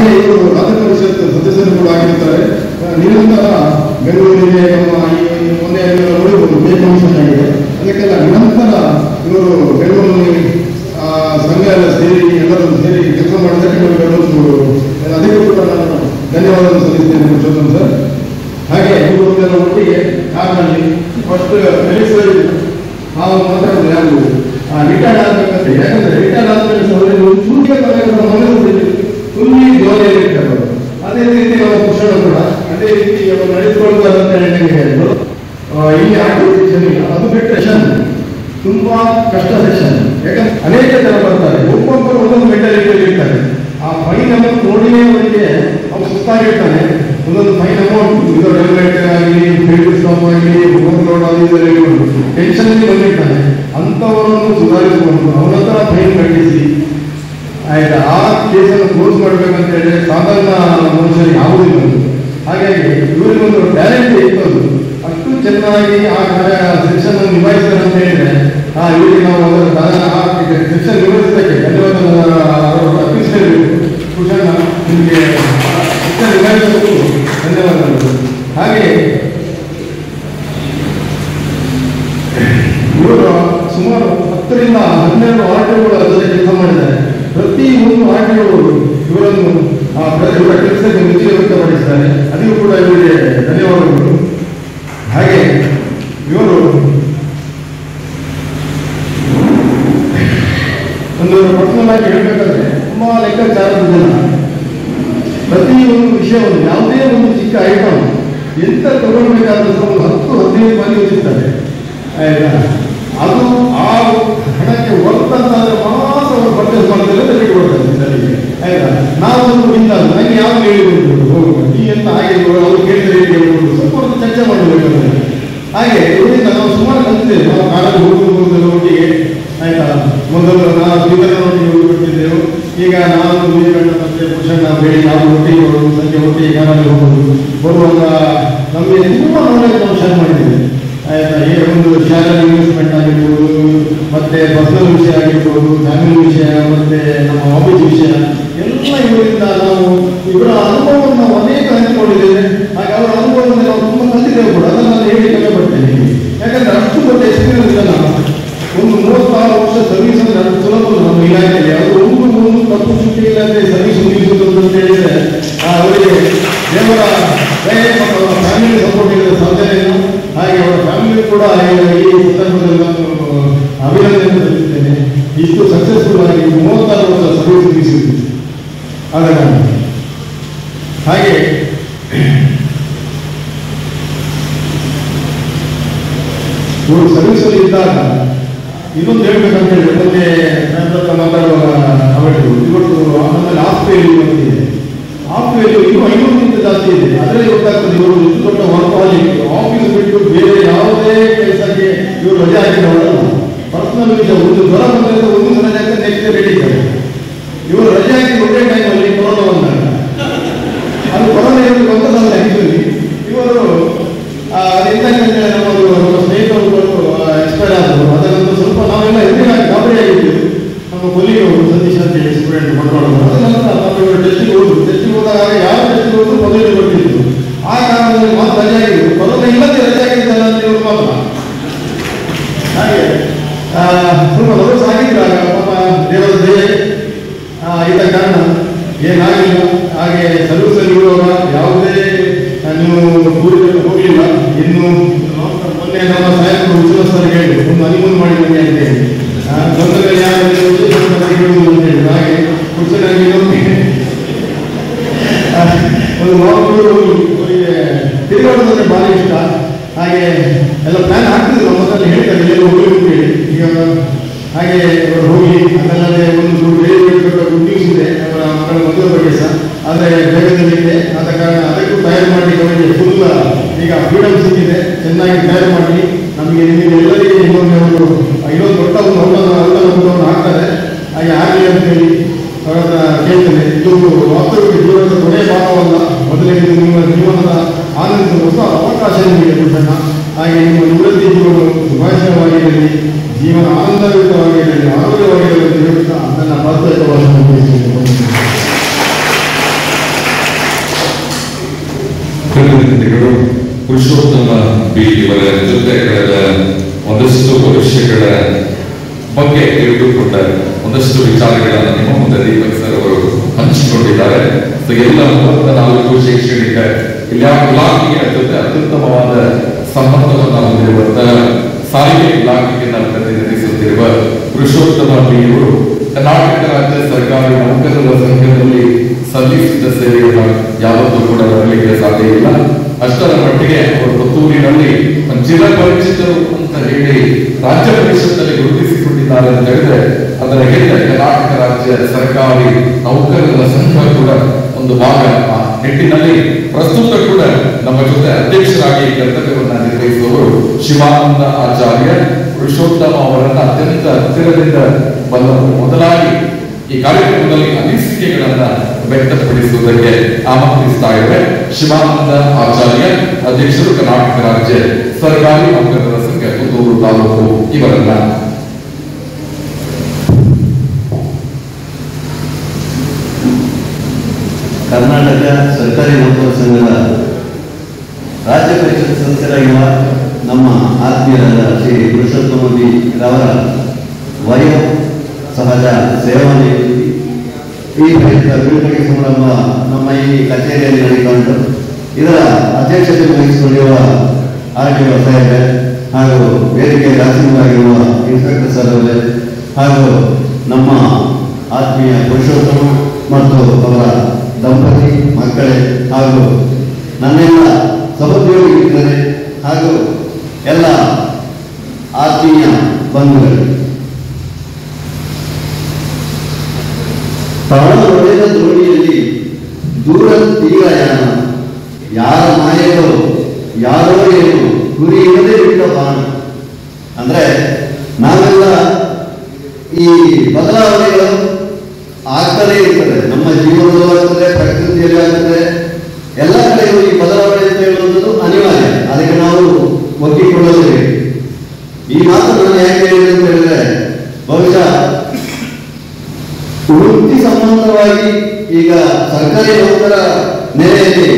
ಹಾಗೆ ಇವರು ರಾಜ್ಯ ಪರಿಷತ್ ಸದಸ್ಯರು ಕೂಡ ಆಗಿರ್ತಾರೆ. ನಿರಂತರ ಬೆಂಗಳೂರಿಗೆ ಮೊನ್ನೆ ನೋಡಿರ್ಬೋದು ಪೇ ಕಮಿಷನ್ ಆಗಿದೆ. ಅದಕ್ಕೆಲ್ಲ ನಿರಂತರ ಇವರು ಬೆಂಗಳೂರಿನಲ್ಲಿ ಸಂಘ ಎಲ್ಲ ಸೇರಿ ಎಲ್ಲರೂ ಸೇರಿ ಕೆಲಸ ಮಾಡೋದಕ್ಕೆ ಅದಕ್ಕೆ ಕೂಡ ನಾನು ಧನ್ಯವಾದವನ್ನು ಸಲ್ಲಿಸ್ತೇನೆ ಪುರುಷೋತ್ತಮ್ ಸರ್. ಹಾಗೆ ಇವುಗಳೆಲ್ಲ ಒಟ್ಟಿಗೆ ಕಾರ್ನಲ್ಲಿ ಫಸ್ಟ್ ನಾವು ಮಾತಾಡೋದು ಯಾರು ರಿಟೈರ್ಡ್ ಆಗಬೇಕಂತ. ಯಾಕಂದ್ರೆ ರಿಟೈರ್ಡ್ ಆದ್ಮೇಲೆ ಸೂರ್ಯ ಫುಲ್ಲಿ ಜೋರಿಯಲ್ಲಿ ಇರ್ತಾರೆ. ಅದೇ ರೀತಿ ನಮ್ಮ ಪುರುಷರು ಕೂಡ ಅದೇ ರೀತಿ ಅವರು ನಡೆದುಕೊಳ್ತಾರೆ ಅಂತ ಹೇಳಿದ್ರು. ಇಲ್ಲಿ ಆರ್ಟಿಫಿಷನ್ ಅದು ಬಿಟ್ಟು ಸೆಷನ್ ತುಂಬಾ ಕಷ್ಟ ಸೆಷನ್. ಯಾಕಂದ್ರೆ ಅನೇಕ ಜನ ಬರ್ತಾರೆ, ಒಬ್ಬೊಬ್ಬರು ಒಂದೊಂದು ಮೆಂಟಾಲಿಟಿಯಲ್ಲಿ ಇರ್ತಾರೆ. ಆ ಫೈನ್ ಅಮೌಂಟ್ ನೋಡಿಯೇ ಅವರಿಗೆ ಅವ್ರು ಸುತ್ತಾಗಿರ್ತಾನೆ. ಒಂದೊಂದು ಫೈನ್ ಅಮೌಂಟ್ ಇದು ರೆಗ್ಯುಲೇಟರ್ ಆಗಲಿ, ಫೀಲ್ಡ್ ಸ್ಟಾಪ್ ಆಗಲಿ, ಓವರ್ಲೋಡ್ ಆಗಲಿ ಟೆನ್ಷನ್ ಬಂದಿರ್ತಾನೆ. ಅಂಥವರನ್ನು ಸುಧಾರಿಸಿಕೊಂಡು ಅವರ ಹತ್ರ ಫೈನ್ ಕಟ್ಟಿಸಿ ಆಯ್ತಾ ಆ ಕೇಸನ್ನು ಕ್ಲೋಸ್ ಮಾಡಬೇಕಂತ ಹೇಳಿದ್ರೆ ಸಾಧಾರಣ ಮನುಷ್ಯರಿಗೆ ಯಾವುದಿಲ್ಲ. ಹಾಗಾಗಿ ಇವರಿಗೊಂದು ಟ್ಯಾಲೆಂಟ್ ಇತ್ತು, ಅಷ್ಟು ಚೆನ್ನಾಗಿ ಆ ಸೆಕ್ಷನ್ ನಿಭಾಯಿಸ್ತಾರೆ ಅಂತ ಹೇಳಿದ್ರೆ ಇವರಿಗೆ ನಾವು ಸೆಕ್ಷನ್ ನಿಭಾಯಿಸೋದಕ್ಕೆ ಧನ್ಯವಾದ ಅರ್ಪಿಸಬೇಕು. ಕುಶಾನ ನಿಮಗೆ ಸೆಕ್ಷನ್ ನಿಭಾಯಿಸೋದಕ್ಕೂ ಧನ್ಯವಾದಗಳು. ಹಾಗೆ ಇವರು ಸುಮಾರು 10 ರಿಂದ 12 ಆರ್ಟಿಗಳ ಜೊತೆ ಕೆಲಸ ಮಾಡಿದ್ದಾರೆ. ಪ್ರತಿ ಒಂದು ಆರ್ಟಿಗಳು ಇವರನ್ನು ಇವರ ಕೆಲಸಕ್ಕೆ ಮೆಚ್ಚುಗೆ ವ್ಯಕ್ತಪಡಿಸಿದ್ದಾರೆ. ಅದಕ್ಕೂ ಕೂಡ ಇವರಿಗೆ ಧನ್ಯವಾದಗಳು. ಹಾಗೆ ಇವರು ಒಂದು ಪರ್ಸನಲ್ ಆಗಿ ಹೇಳಬೇಕಾದ್ರೆ ತುಂಬಾ ಲೆಕ್ಕಾಚಾರದ ಜನ. ಪ್ರತಿಯೊಂದು ವಿಷಯವನ್ನು ಯಾವುದೇ ಒಂದು ಚಿಕ್ಕ ಐಟಮ್ ಎಂತ ತಗೊಳ್ಬೇಕಾದ್ರೂ ಸಹ ಒಂದು 10-15 ಬಾರಿ ಯೋಚಿಸ್ತಾರೆ. ಆಯ್ತಾ ಅದು ಆ ಹಣಕ್ಕೆ ಹೊರತಂತಾದ್ರೆ ಮಾತ್ರ ಅವರು ಪರ್ಚೇಸ್ ಮಾಡೋದಿಲ್ಲ, ತೆಗೆದು ಕೊಡ್ತಾರೆ. ಆಯ್ತಾ ನಾವು ಇಂದ ನನಗೆ ಯಾವಾಗ ಹೇಳಿಕೊಡ್ಬೋದು ಹೋಗುವ ಈ ಅಂತ ಹಾಗೆ ಅವರು ಕೇಳಿದ್ರೆ ಹೇಳ್ಬೋದು, ಸ್ವಲ್ಪ ಒಂದು ಚರ್ಚೆ ಮಾಡಬೇಕಂದ್ರೆ. ಹಾಗೆ ಇವರಿಂದ ನಾವು ಸುಮಾರು ಕಲಿತೇವೆ. ನಾವು ಕಾರಲ್ಲಿ ಹೋಗುವುದು ಒಟ್ಟಿಗೆ ಆಯ್ತಾ. ಮೊದಲು ನಾವು ಬೀದರ್ನೊಟ್ಟಿಗೆ ಹೋಗಿಬಿಟ್ಟಿದ್ದೆವು. ಈಗ ನಾವು ವಿವೇಕಾನಂದ ಮತ್ತೆ ಪುರುಷಣ್ಣ ಬೇಡಿ ನಾವು ಒಟ್ಟಿಗೆ ಹೋಗೋದು, ಸಂಜೆ ಒಟ್ಟಿಗೆ ಕಾರಲ್ಲಿ ಹೋಗೋದು. ಬರುವಾಗ ನಮಗೆ ತುಂಬ ನಾಲೆಜ್ ನಾವು ಶೇರ್ ಮಾಡಿದ್ದೇವೆ. ಆಯ್ತಾ ಒಂದು ಶಾಲಾ ಇನ್ವೆಸ್ಟ್ಮೆಂಟ್ ಆಗಿರ್ಬೋದು, ಮತ್ತೆ ಪರ್ಸನಲ್ ವಿಷಯ ಆಗಿರ್ಬೋದು, ಫ್ಯಾಮಿಲಿ ವಿಷಯ, ಮತ್ತೆ ನಮ್ಮ ಆಫೀಸ್ ವಿಷಯ ಎಲ್ಲ ಇವರಿಂದ ನಾವು ಇವರ ಅನುಭವವನ್ನು ನಾವು ಅನೇಕ ಹಂಚಿಕೊಂಡಿದ್ದೇವೆ. ಹಾಗೆ ಅವರ ಅನುಭವವನ್ನು ನಾವು ತುಂಬ ಕಲಿತಿದ್ದೇವೆ ಕೂಡ. ಅದನ್ನು ನಾನು ಹೇಳಿ ಪಡ್ತೇನೆ. ಯಾಕಂದ್ರೆ ಅಷ್ಟು ದೊಡ್ಡ ಎಕ್ಸ್ಪೀರಿಯನ್ಸ್ ಇಲ್ಲ. ಒಂದು 36 ವರ್ಷ ಸರ್ವಿಸ್ ಅಂದ್ರೆ ಅದು ಸುಲಭ ನಮ್ಮ ಇಲಾಖೆಯಲ್ಲಿ. ಅದು ಒಂದು ತಪ್ಪು ಚುಟ್ಟಿ ಇಲ್ಲದೆ ಸರ್ವಿಸ್ ಮುಗಿಸುವುದು ಅಂತ ಹೇಳಿದ್ರೆ ಅವರಿಗೆ ದೇವರ ದಯೆ ಮತ್ತು ಅವರ ಫ್ಯಾಮಿಲಿ ಸಪೋರ್ಟ್ ಇಲ್ಲದ ಸಾಧ್ಯತೆ ಇಲ್ಲ. ಹಾಗೆ ಅವರ ಫ್ಯಾಮಿಲಿ ಕೂಡ ಈ ಸಂದರ್ಭದಲ್ಲಿ ನಾನು ಅಭಿನಂದನೆ ಸಲ್ಲಿಸುತ್ತೇನೆ. ಇಷ್ಟು ಸಕ್ಸಸ್ಫುಲ್ ಆಗಿ 36 ವರ್ಷ ಸರ್ವಿಸ್ ಮುಗಿಸಿದ್ದು ಅದನ್ನು. ಹಾಗೆ ಇವರು ಸರ್ವಿಸಲ್ಲಿ ಇದ್ದಾಗ ಇನ್ನೊಂದು ಹೇಳ್ಬೇಕಂತ ಹೇಳಿದ್ರೆ ಮೊನ್ನೆ ನನ್ನ ಮಾತಾಡುವಾಗ ಅವಳು ಇವತ್ತು ನಮ್ಮಲ್ಲಿ ಆಫ್ವೇಲಿ ಬಂದಿದೆ. ಆಫ್ವೇಲಿ ಇನ್ನೂ 500ಕ್ಕಿಂತ ಜಾಸ್ತಿ ಇದೆ. ಅದರಲ್ಲಿ ಗೊತ್ತಾಗ್ತದೆ ಇವರು ಎಷ್ಟು ದೊಡ್ಡ ವರ್ಕಾಲಿಕ್. ಆಫೀಸ್ ಬಿಟ್ಟು ಬೇರೆ ಯಾವುದೇ ಕೆಲಸಕ್ಕೆ ಇವರು ರಜೆ ಹಾಕಿದವರಲ್ಲ. ಪರ್ಸನಲ್ ವಿಷಯ ಒಂದು ಜ್ವರ ಬಂದರೆ ಒಂದು ರಜೆ ಹಾಕಿ ನೆಕ್ಸ್ಟ್ ನಡೀತಾರೆ. ಇವರು ರಜೆ ಹಾಕಿ ಒಂದೇ ಟೈಮಲ್ಲಿ ಕೊರೋನಾ ಬಂದಾಗ ಅದು ಕೊರೋನಾ ಇವರು ಬಂದದಲ್ಲ. ಆಕ್ಚುಲಿ ಇವರು ಎಂತಕ್ಕಂತೆ ನಮ್ಮ ಸ್ನೇಹಿತರು ಎಕ್ಸ್ಪೈರ್ ಆದರು. ಅದನ್ನು ಸ್ವಲ್ಪ ನಾವೆಲ್ಲ ಎದುರಿನ ಗಾಬರಿ ಆಗಿದ್ದೀವಿ. ನಮ್ಮ ಕೊಲ್ಲಿಗವರು ಸತೀಶ್ ಅಂತ ಹೇಳಿ ಸ್ಟೂಡೆಂಟ್ ಕೊಟ್ಟರು. ಅದ ನಂತರ ನಾವು ಇವರು ಟೆಸ್ಟಿಗೆ ಹೋದಾಗ ಯಾವ ಟೆಸ್ಟಿಗೆ ಹೋದ್ರು ಮೊದಲು ಕೊಟ್ಟಿದ್ರು. ಆ ಕಾರಣದಲ್ಲಿ ಮಾತ್ರ ರಜೆ ಆಗಿದ್ರು. ಕೊರೋನಾ ಇಲ್ಲದೆ ರಜೆ ಆಗಿದ್ದಲ್ಲ ಅಂತ ಇವರು ಮಾತ್ರ. ಹಾಗೆ ಸ್ವಲ್ಪ ವರ್ಷ ಆಗಿದ್ದಾಗ ಪಾಪ ದೇವರ ದಯೆ ಇದ್ದ ಕಾರಣ ಏನಾಗಿಲ್ಲ. ಹಾಗೆ ಸರ್ವಿಸಲ್ಲಿ ಇರುವಾಗ ಯಾವುದೇ ನೀವು ದೂರದಲ್ಲಿ ಹೋಗಲಿಲ್ಲ. ಇನ್ನು ಮೊನ್ನೆ ನಮ್ಮ ಸಾಯಂಕಾಲ ವಿಶ್ವಾಸರಿಗೆ ಹೇಳಿ ಒಂದು ಹನಿಮೂನ್ ಮಾಡಿ ಬನ್ನಿ ಅಂತ ಹೇಳಿ ಬಂದಲ್ಲಿ ಯಾರು ಅಂತ ಹೇಳಿ ಹಾಗೆ ಹುಚ್ಚನಾಗಿ ಒಂದು ಮಾತುಗಳು ಅವರಿಗೆ ತಿರುಗಾಡೋದಂದ್ರೆ ಭಾರಿ ಇಷ್ಟ. ಹಾಗೆ ಎಲ್ಲ ಪ್ಲಾನ್ ಆಗ್ತಿದ್ರು. ನಮ್ಮ ಹತ್ರ ಹೇಳ್ತಾರೆ ಎಲ್ಲರೂ ಹೋಗಿ ಹೇಳಿ. ಈಗ ಹಾಗೆ ಅವರು ಹೋಗಿ ಅದಲ್ಲದೆ ಒಂದು ಗುಡ್ ನ್ಯೂಸ್ ಇದೆ ಅವರ ಮಕ್ಕಳ ಮದುವೆ ಬಗ್ಗೆ ಸಹ. ಆದರೆ ಬೇಗದಲ್ಲಿದೆ. ಆದ ಕಾರಣ ಅದಕ್ಕೂ ತಯಾರು ಮಾಡಿ ಅವರಿಗೆ ಫುಲ್ ಈಗ ಫ್ರೀಡಮ್ ಸಿಕ್ಕಿದೆ. ಚೆನ್ನಾಗಿ ತಯಾರು ಮಾಡಿ ನಮಗೆ ನಿಮಗೆ ಎಲ್ಲರಿಗೆ ಇನ್ನೊಂದು ದೊಡ್ಡ ಒಂದು ಹಾಕ್ತಾರೆ. ಹಾಗೆ ಆಗಲಿ ಅಂತ ಹೇಳಿ ಅವರ ಕೇಳ್ತೇನೆ. ಇದು ವಾಸ್ತವಿಕ ಜೀವನದ ಕೊನೆಯ ಭಾಗವಲ್ಲ, ಮೊದಲಿಗೆ ನಿಮ್ಮ ಜೀವನದ ಆನಂದಿಸುವ ಹೊಸ ಅವಕಾಶ ನಿಮಗೆ ಕೊಟ್ಟಣ್ಣ. ಹಾಗೆ ನಿಮ್ಮ ನಿವೃತ್ತಿ ಜೀವನ ಸುಭಾಷಿತವಾಗಿರಲಿ, ಜೀವನ ಆನಂದಯುತವಾಗಿರಲಿ, ಆರೋಗ್ಯವಾಗಿರಲಿ ಅಂತ ಹೇಳುತ್ತಾ ನನ್ನ ಪ್ರಾಥಮಿಕ ಭಾಷಣ ಮುಗಿಸುತ್ತೇನೆ. ಪ್ರತಿನಿಧಿಗಳು ಪುರುಷೋತ್ತಮ ಬಿ ಇವರ ಜೊತೆ ಕಳೆದ ಒಂದಷ್ಟು ವರ್ಷಗಳ ಬಗ್ಗೆ ತಿಳಿದುಕೊಂಡ ಒಂದಷ್ಟು ವಿಚಾರಗಳನ್ನು ನಿಮ್ಮ ಮುಂದೆ ದೀಪಕ್ ಸರ್ ಅವರು ಹಂಚಿಕೊಂಡಿದ್ದಾರೆ. ಎಲ್ಲ 34 ಶೈಕ್ಷಣಿಕ ಇಲಾಖೆಯ ಜೊತೆ ಅತ್ಯುತ್ತಮವಾದ ಸಂಬಂಧವನ್ನು ಹೊಂದಿರುವಂತಹ ಸಾರಿಗೆ ಇಲಾಖೆಯನ್ನು ಪ್ರತಿನಿಧಿಸುತ್ತಿರುವ ಪುರುಷೋತ್ತಮ ಬಿ ಇವರು ಕರ್ನಾಟಕ ರಾಜ್ಯ ಸರ್ಕಾರಿ ನೌಕರರ ಸಂಘದಲ್ಲಿ ಸಲ್ಲಿಸಿದ ಸೇವೆಯನ್ನು ಯಾವತ್ತೂ ಕೂಡ ಬರಲಿಕ್ಕೆ ಸಾಧ್ಯ ಇಲ್ಲ. ಅಷ್ಟರ ಮಟ್ಟಿಗೆ ಅವರು ಪುತ್ತೂರಿನಲ್ಲಿ ಚಿರಪರಿಚಿತರು ಅಂತ ಹೇಳಿ ರಾಜ್ಯ ಪರಿಷತ್ನಲ್ಲಿ ಗುರುತಿಸಿಕೊಂಡಿದ್ದಾರೆ ಅಂತ ಹೇಳಿದ್ರೆ ಅದರ ಹಿಂದೆ ಕರ್ನಾಟಕ ರಾಜ್ಯ ಸರ್ಕಾರಿ ನೌಕರರ ಸಂಘ ಕೂಡ ಒಂದು ಭಾಗ. ಆ ನಿಟ್ಟಿನಲ್ಲಿ ಪ್ರಸ್ತುತ ಕೂಡ ನಮ್ಮ ಜೊತೆ ಅಧ್ಯಕ್ಷರಾಗಿ ಕರ್ತವ್ಯವನ್ನ ನಿರ್ವಹಿಸುವವರು ಶಿವಾನಂದ ಆಚಾರ್ಯ ಪುರುಷೋತ್ತಮ ಅವರನ್ನ ಅತ್ಯಂತ ಹತ್ತಿರದಿಂದ ಬಲ್ಲವರು. ಮೊದಲಾಗಿ ಈ ಕಾರ್ಯಕ್ರಮದಲ್ಲಿ ಅನಿಸಿಕೆಗಳನ್ನ ವ್ಯಕ್ತಪಡಿಸುವುದಕ್ಕೆ ಆಮಂತ್ರಿಸ್ತಾ ಇವೆ ಶಿವಾನಂದ ಆಚಾರ್ಯ, ಅಧ್ಯಕ್ಷರು ಕರ್ನಾಟಕ ರಾಜ್ಯ ಸರ್ಕಾರಿ ನೌಕರರ ಸಂಘ ಪುತ್ತೂರು ತಾಲೂಕು ಇವರನ್ನ. ಕರ್ನಾಟಕ ಸರ್ಕಾರಿ ನೌಕರರ ಸಂಘದ ರಾಜ್ಯ ಪರಿಷತ್ ಸದಸ್ಯರಾಗಿರುವ ನಮ್ಮ ಆತ್ಮೀಯರಾದ ಶ್ರೀ ಪುರುಷೋತ್ತಮ ಬಿ ರವರ ವಯೋ ಸಹಜ ಸೇವಾ ನಿವೃತ್ತಿ ಈ ಬಿಡುಗಡೆ ಸಮಾರಂಭ ನಮ್ಮ ಈ ಕಚೇರಿಯಲ್ಲಿ ನಡೆದುಕೊಂಡು ಇದರ ಅಧ್ಯಕ್ಷತೆ ವಹಿಸಿಕೊಂಡಿರುವ ಆರ್ಟಿಒ ಸಾಹೇಬ್ ಹಾಗೂ ವೇದಿಕೆ ರಾಜ್ಯವಾಗಿರುವ ಇನ್ಸ್ಪೆಕ್ಟರ್ ಸರ್ ಅವರೇ ಹಾಗೂ ನಮ್ಮ ಆತ್ಮೀಯ ಪುರುಷೋತ್ತಮ ಮತ್ತು ಅವರ ದಂಪತಿ ಮಕ್ಕಳೇ ಹಾಗೂ ನನ್ನೆಲ್ಲ ಸಹೋದ್ಯೋಗಿ ಮಿತ್ರರೇ ಹಾಗೂ ಎಲ್ಲ ಆತ್ಮೀಯ ಬಂಧುಗಳು, ಪ್ರಾಣ ಒಡೆದ ದೋಣಿಯಲ್ಲಿ ದೂರ ತೀರಯಾನ, ಯಾರ ಮಾಯೋ ಯಾರೋ ಏನು ಗುರಿ ಇರದೇ ಬಿಟ್ಟ ಬಾಣ. ಅಂದ್ರೆ ನಾವೆಲ್ಲ ಈ ಬದಲಾವಣೆಗಳು ಆಗ್ತಾನೆ ಇರ್ತದೆ, ನಮ್ಮ ಜೀವನದಲ್ಲೂ ಆಗ್ತದೆ, ಪ್ರಕೃತಿಯಲ್ಲಿ ಆಗ್ತದೆ, ಎಲ್ಲ ಕಡೆಯೂ ಈ ಬದಲಾವಣೆ ಅಂತ ಹೇಳುವಂಥದ್ದು ಅನಿವಾರ್ಯ. ಅದಕ್ಕೆ ನಾವು ಒಗ್ಗಿಕೊಳ್ಳಲೇಬೇಕು. ಈ ಮಾತು ನಾನು ಯಾಕೆ ಹೇಳಿದೆ ಅಂತ ಹೇಳಿದ್ರೆ, ಬಹುಶಃ ವೃತ್ತಿ ಸಂಬಂಧವಾಗಿ ಈಗ ಸರ್ಕಾರಿ ನೌಕರ ನೆಲೆಯಲ್ಲಿ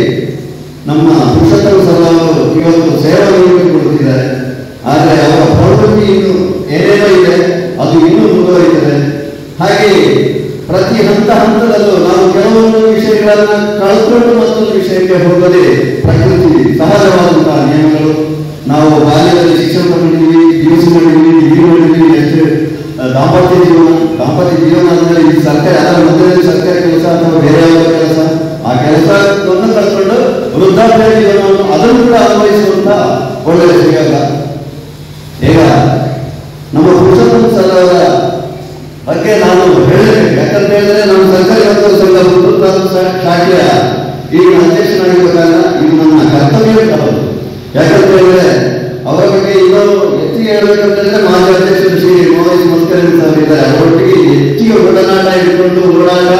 ನಮ್ಮ ಪುರುಷೋತ್ತಮ ಸರ್ ಅವರು ಇವತ್ತು ಸೇವಾ ನಿವೃತ್ತಿ ಕೊಡುತ್ತಿದ್ದಾರೆ. ಆದರೆ ಅವರ ಪ್ರವೃತ್ತಿ ಇನ್ನು ಏನೇನೋ ಇದೆ, ಅದು ಇನ್ನೂ ಮುಂದುವರಿಯುತ್ತದೆ. ಹಾಗೆ ಪ್ರತಿ ಹಂತದಲ್ಲೂ ನಾವು ಕೆಲವೊಂದು ವಿಷಯಗಳನ್ನ ಕಳ್ಕೊಂಡು ಮತ್ತೊಂದು ವಿಷಯಕ್ಕೆ ಹೋಗದೆ ಪ್ರಕೃತಿ ಸಹಜವಾದಂತಹ ನಿಯಮಗಳು. ನಾವು ಬಾಲ್ಯದಲ್ಲಿ ಶಿಕ್ಷಣ ಪಡೆದಿದ್ದೀವಿ, ಪಿಯುಸಿ ಮಾಡಿದ್ದೀವಿ, ಡಿಗ್ರಿ ಮಾಡಿದ್ದೀವಿ, ಎಷ್ಟು ದಾಂಪತ್ಯ ಜೀವನ ಆದ್ಮೇಲೆ ಈ ಸರ್ಕಾರ ಅದರ ಮೊದಲನೇ ಸರ್ಕಾರಿ ಕೆಲಸ ಅಥವಾ ಬೇರೆ ಯಾವ ಕೆಲಸ, ಆ ಕೆಲಸವನ್ನು ಕಳ್ಕೊಂಡು ವೃದ್ಧಾಪ್ಯ ಜೀವನವನ್ನು ಅದನ್ನು ಕೂಡ ಅನ್ವಯಿಸುವಂತ ಒಳ್ಳೆಯ ಸಿಗಲ್ಲ. ಈಗ ನಮ್ಮ ಪುರುಷೋತ್ತಮ ಸರ್ ಅವರ ಬಗ್ಗೆ ನಾನು ಹೇಳಬೇಕು. ಯಾಕಂತ ಹೇಳಿದ್ರೆ ನಮ್ಮ ಸರ್ಕಾರಿ ನೌಕರರ ಸಂಘ ಪುತ್ತೂರು ಶಾಖೆಯ ಈಗ ಅಧ್ಯಕ್ಷನಾಗಿರ್ಬೇಕಾದ್ರೆ ಇದು ನನ್ನ ಕರ್ತವ್ಯ ಹೌದು. ಯಾಕಂತ ಹೇಳಿದ್ರೆ ಅವರ ಬಗ್ಗೆ ಇನ್ನೂ ಹೆಚ್ಚಿಗೆ ಹೇಳಬೇಕಂತಂದ್ರೆ ಮಾಜಿ ಅಧ್ಯಕ್ಷರು ಶ್ರೀ ಮೋಹನ್ ಮಸ್ಕರೇನ್ ಸರ್ ಇದ್ದಾರೆ. ಅವರೊಟ್ಟಿಗೆ ಹೆಚ್ಚಿಗೆ ಒಡನಾಟ ಇಟ್ಕೊಂಡು ಓಡಾಟ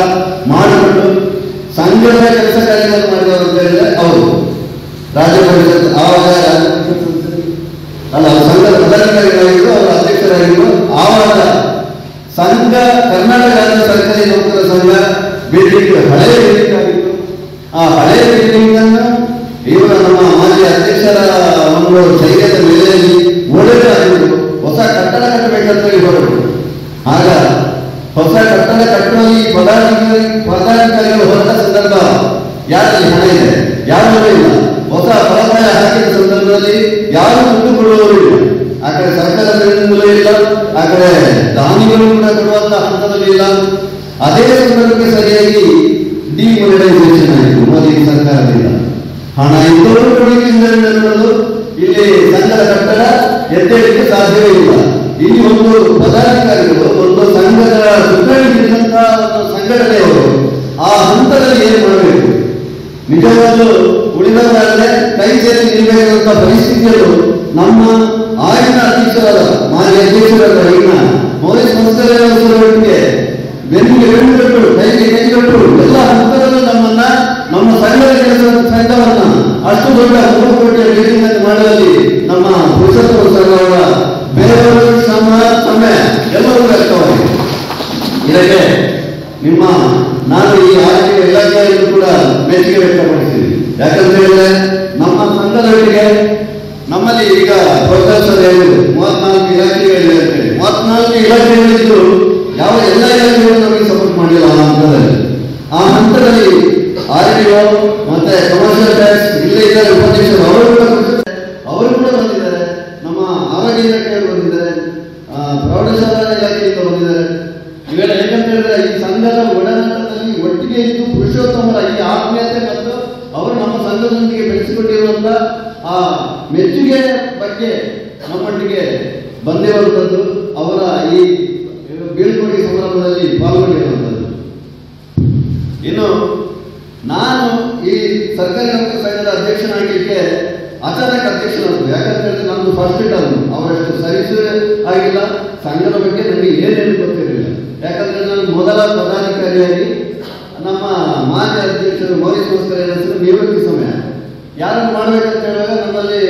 ಮಾಡಿಕೊಂಡು ಸಂಘದ ಕೆಲಸ ಕಾರ್ಯಗಳನ್ನು ಮಾಡಿದವರು ಅಂತ ಹೇಳಿದ್ರೆ ಅವರು ರಾಜ್ಯ ಪರಿಷತ್ ಆವಾಗ ಅಲ್ಲ ಸಂಘದ ಪದಾಧಿಕಾರಿಗಳಾಗಿದ್ದು ಅವರ ಅಧ್ಯಕ್ಷರಾಗಿದ್ದು ಆವಾಗ ಸಂಘ ಕರ್ನಾಟಕ ರಾಜ್ಯ ಸರ್ಕಾರಿ ನೌಕರರ ಸಂಘ ಬಿಲ್ಡಿಂಗ್ ಹಳೆಯ ಬಿಲ್ಡಿಂಗ್ ಆಗಿತ್ತು. ಆ ಹಳೆಯ ಬಿಲ್ಡಿಂಗ್ ಅನ್ನು ಇವರು ನಮ್ಮ ಮಾಜಿ ಅಧ್ಯಕ್ಷರ ಒಂದು ಶೈಲಿಯ ನೆಲೆಯಲ್ಲಿ ಒಳ್ಳೆಯದಾಗಿದ್ದು ಹೊಸ ಕಟ್ಟಡ ಕಟ್ಟಬೇಕಂತ ಹೊರಟು. ಆಗ ಹೊಸ ಕಟ್ಟಡ ಕಟ್ಟುವಲ್ಲಿ ಪದಾಧಿಕಾರಿಗಳು ಹೊರಟ ಸಂದರ್ಭ ಯಾರಲ್ಲಿ ಹಣ ಇದೆ, ಯಾರೂ ಇಲ್ಲ. ಹೊಸ ಫಲಕಾಯ ಹಾಕಿದ ಸಂದರ್ಭದಲ್ಲಿ ಯಾರು ದುಡ್ಡು ಕೊಡುವವರು ಇಲ್ಲ. ಆ ಕಡೆ ಸರ್ಕಾರದಿಂದಲೂ ಇಲ್ಲ, ಆ ಕಡೆ ದಾನಿಗಳು ಕೂಡ ಕೊಡುವಂತ ಹಂತದಲ್ಲಿ ಇಲ್ಲ. ಅದೇ ಸಂದರ್ಭಕ್ಕೆ ಸರಿಯಾಗಿ ಡಿಮೊನಿಟೈಸೇಷನ್ ಆಯಿತು ಮೋದಿ ಸರ್ಕಾರದಿಂದ. ಹಣ ಇದ್ದವರು ಕೊಡಲಿಕ್ಕೆ ಇಲ್ಲಿ ಸಂಘದ ಕಟ್ಟಡ ಎದ್ದೇಳಲಿಕ್ಕೆ ಸಾಧ್ಯವೇ ಇಲ್ಲ. ಇಲ್ಲಿ ಒಂದು ಪದಾಧಿಕಾರಿಗಳು ಒಂದು ಸಂಘದ ಸುಧಾರಿಸಿದಂತ ಸಂಘಟನೆಯವರು ಆ ಹಂತದಲ್ಲಿ ಏನು ಮಾಡಬೇಕು, ನಿಜವಾಗಲೂ ಉಳಿದವರಾದರೆ ಕೈ ಸೇರಿ ನಿಲ್ಲಬೇಕಾದಂತ ಪರಿಸ್ಥಿತಿಗಳು ನಮ್ಮ ಆಗಿನ ಅಧ್ಯಕ್ಷರಾದ ಮಾಜಿ ಅಧ್ಯಕ್ಷರಾದ ಈಗಿನ ಮೌಲಿಕ ಸಂಸ್ಥೆಗಳಿಗೆ ಬೆನ್ನಿಗೆ ಬೆನ್ನುಗಟ್ಟು ಕೈಗೆ ಕೈಗಟ್ಟು ಎಲ್ಲ ಹಂತದಲ್ಲೂ ನಮ್ಮನ್ನ ನಮ್ಮ ಸಂಘದ ಸಂಘವನ್ನ ಅಷ್ಟು ದೊಡ್ಡ 3 ಕೋಟಿಯ ಬಿಲ್ಡಿಂಗ್ ಮಾಡುವಲ್ಲಿ ನಮ್ಮ ಪುರುಷೋತ್ತಮ ಸರ್ ಅವರ ಬೇರೆಯವರ ಶ್ರಮ ಸಮಯ ಎಲ್ಲವೂ ವ್ಯಕ್ತವಾಗಿದೆ. ಇದಕ್ಕೆ ನಿಮ್ಮ ನಾನು ಈ ಆರ್ಥಿಕ ಇಲಾಖೆಯಲ್ಲಿ ಕೂಡ ಮೆಚ್ಚುಗೆ ವ್ಯಕ್ತಪಡಿಸ್ತೀವಿ. ಯಾಕಂತ ಹೇಳಿದ್ರೆ ನಮ್ಮ ಸಂಘದೊಟ್ಟಿಗೆ ನಮ್ಮಲ್ಲಿ ಈಗ ಪ್ರೊಫೆಸರ್ ಹೇಳಿದ್ರು 34 ಇಲಾಖೆಗಳಿವೆ ಅಂತ ಹೇಳಿ. 34 ಇಲಾಖೆಗಳಿದ್ದು ಯಾವ ಎಲ್ಲ ಇಲಾಖೆಗಳು ನಮಗೆ ಸಪೋರ್ಟ್ ಮಾಡಿಲ್ಲ ಆ ಹಂತದಲ್ಲಿ. ಆ ಹಂತದಲ್ಲಿ RDO ಮತ್ತೆ ಕಮರ್ಷಿಯಲ್ ಟ್ಯಾಕ್ಸ್ ಇಲ್ಲೇ ಇದ್ದಾರೆ ಉಪಾಧ್ಯಕ್ಷರು, ಅವರು ಕೂಡ ಬಂದಿದ್ದಾರೆ. ನಮ್ಮ ಆರೋಗ್ಯ ಇಲಾಖೆಯವರು ಬಂದಿದ್ದಾರೆ, ಪ್ರೌಢಶಾಲಾ ಇಲಾಖೆಯಿಂದ ಬಂದಿದ್ದಾರೆ. ಇವೆಲ್ಲ ಯಾಕಂತ ಹೇಳಿದ್ರೆ ಈ ಸಂಘದ ಒಡನಾಟದಲ್ಲಿ ಒಟ್ಟಿಗೆ ಇದ್ದು ಪುರುಷೋತ್ತಮರ ಈ ಆತ್ಮೀಯತೆ ಮತ್ತು ಅವರು ನಮ್ಮ ಸಂಘದೊಂದಿಗೆ ಬೆಳೆಸಿಕೊಂಡಿರುವಂತ ಆ ಮೆಚ್ಚುಗೆ ಬಗ್ಗೆ ನಮ್ಮೊಟ್ಟಿಗೆ ಬಂದಿರುವಂಥದ್ದು, ಅವರ ಈ ಬೀಳ್ಕೊಡುಗೆ ಸಮಾರಂಭದಲ್ಲಿ ಪಾಲ್ಗೊಂಡಿರುವಂಥದ್ದು. ಇನ್ನು ನಾನು ಈ ಸರ್ಕಾರಿ ನೌಕರ ಸಂಘದ ಅಧ್ಯಕ್ಷನಾಗಲಿಕ್ಕೆ ಅಚಾನಕ್ ಅಧ್ಯಕ್ಷನಾದ್ರು. ಯಾಕಂತ ಹೇಳಿದ್ರೆ ನಮ್ದು ಫಸ್ಟ್ ಟರ್ಮ್, ಅವರಷ್ಟು ಸರ್ವಿಸ್ ಆಗಿಲ್ಲ, ಸಂಘದ ಬಗ್ಗೆ ನನಗೆ ಏನೇನು ಗೊತ್ತಿರಲಿಲ್ಲ. ಯಾಕಂದ್ರೆ ನಾನು ಮೊದಲ ಪದಾಧಿಕಾರಿಯಾಗಿ ನಮ್ಮ ಮಾನ್ಯ ಅಧ್ಯಕ್ಷರು ಮೌಲಿಕ ಹೆಸರು ನಿವೃತ್ತಿ ಸಮಯ ಯಾರನ್ನು ಮಾಡ್ಬೇಕಂತ ಹೇಳುವಾಗ ನಮ್ಮಲ್ಲಿ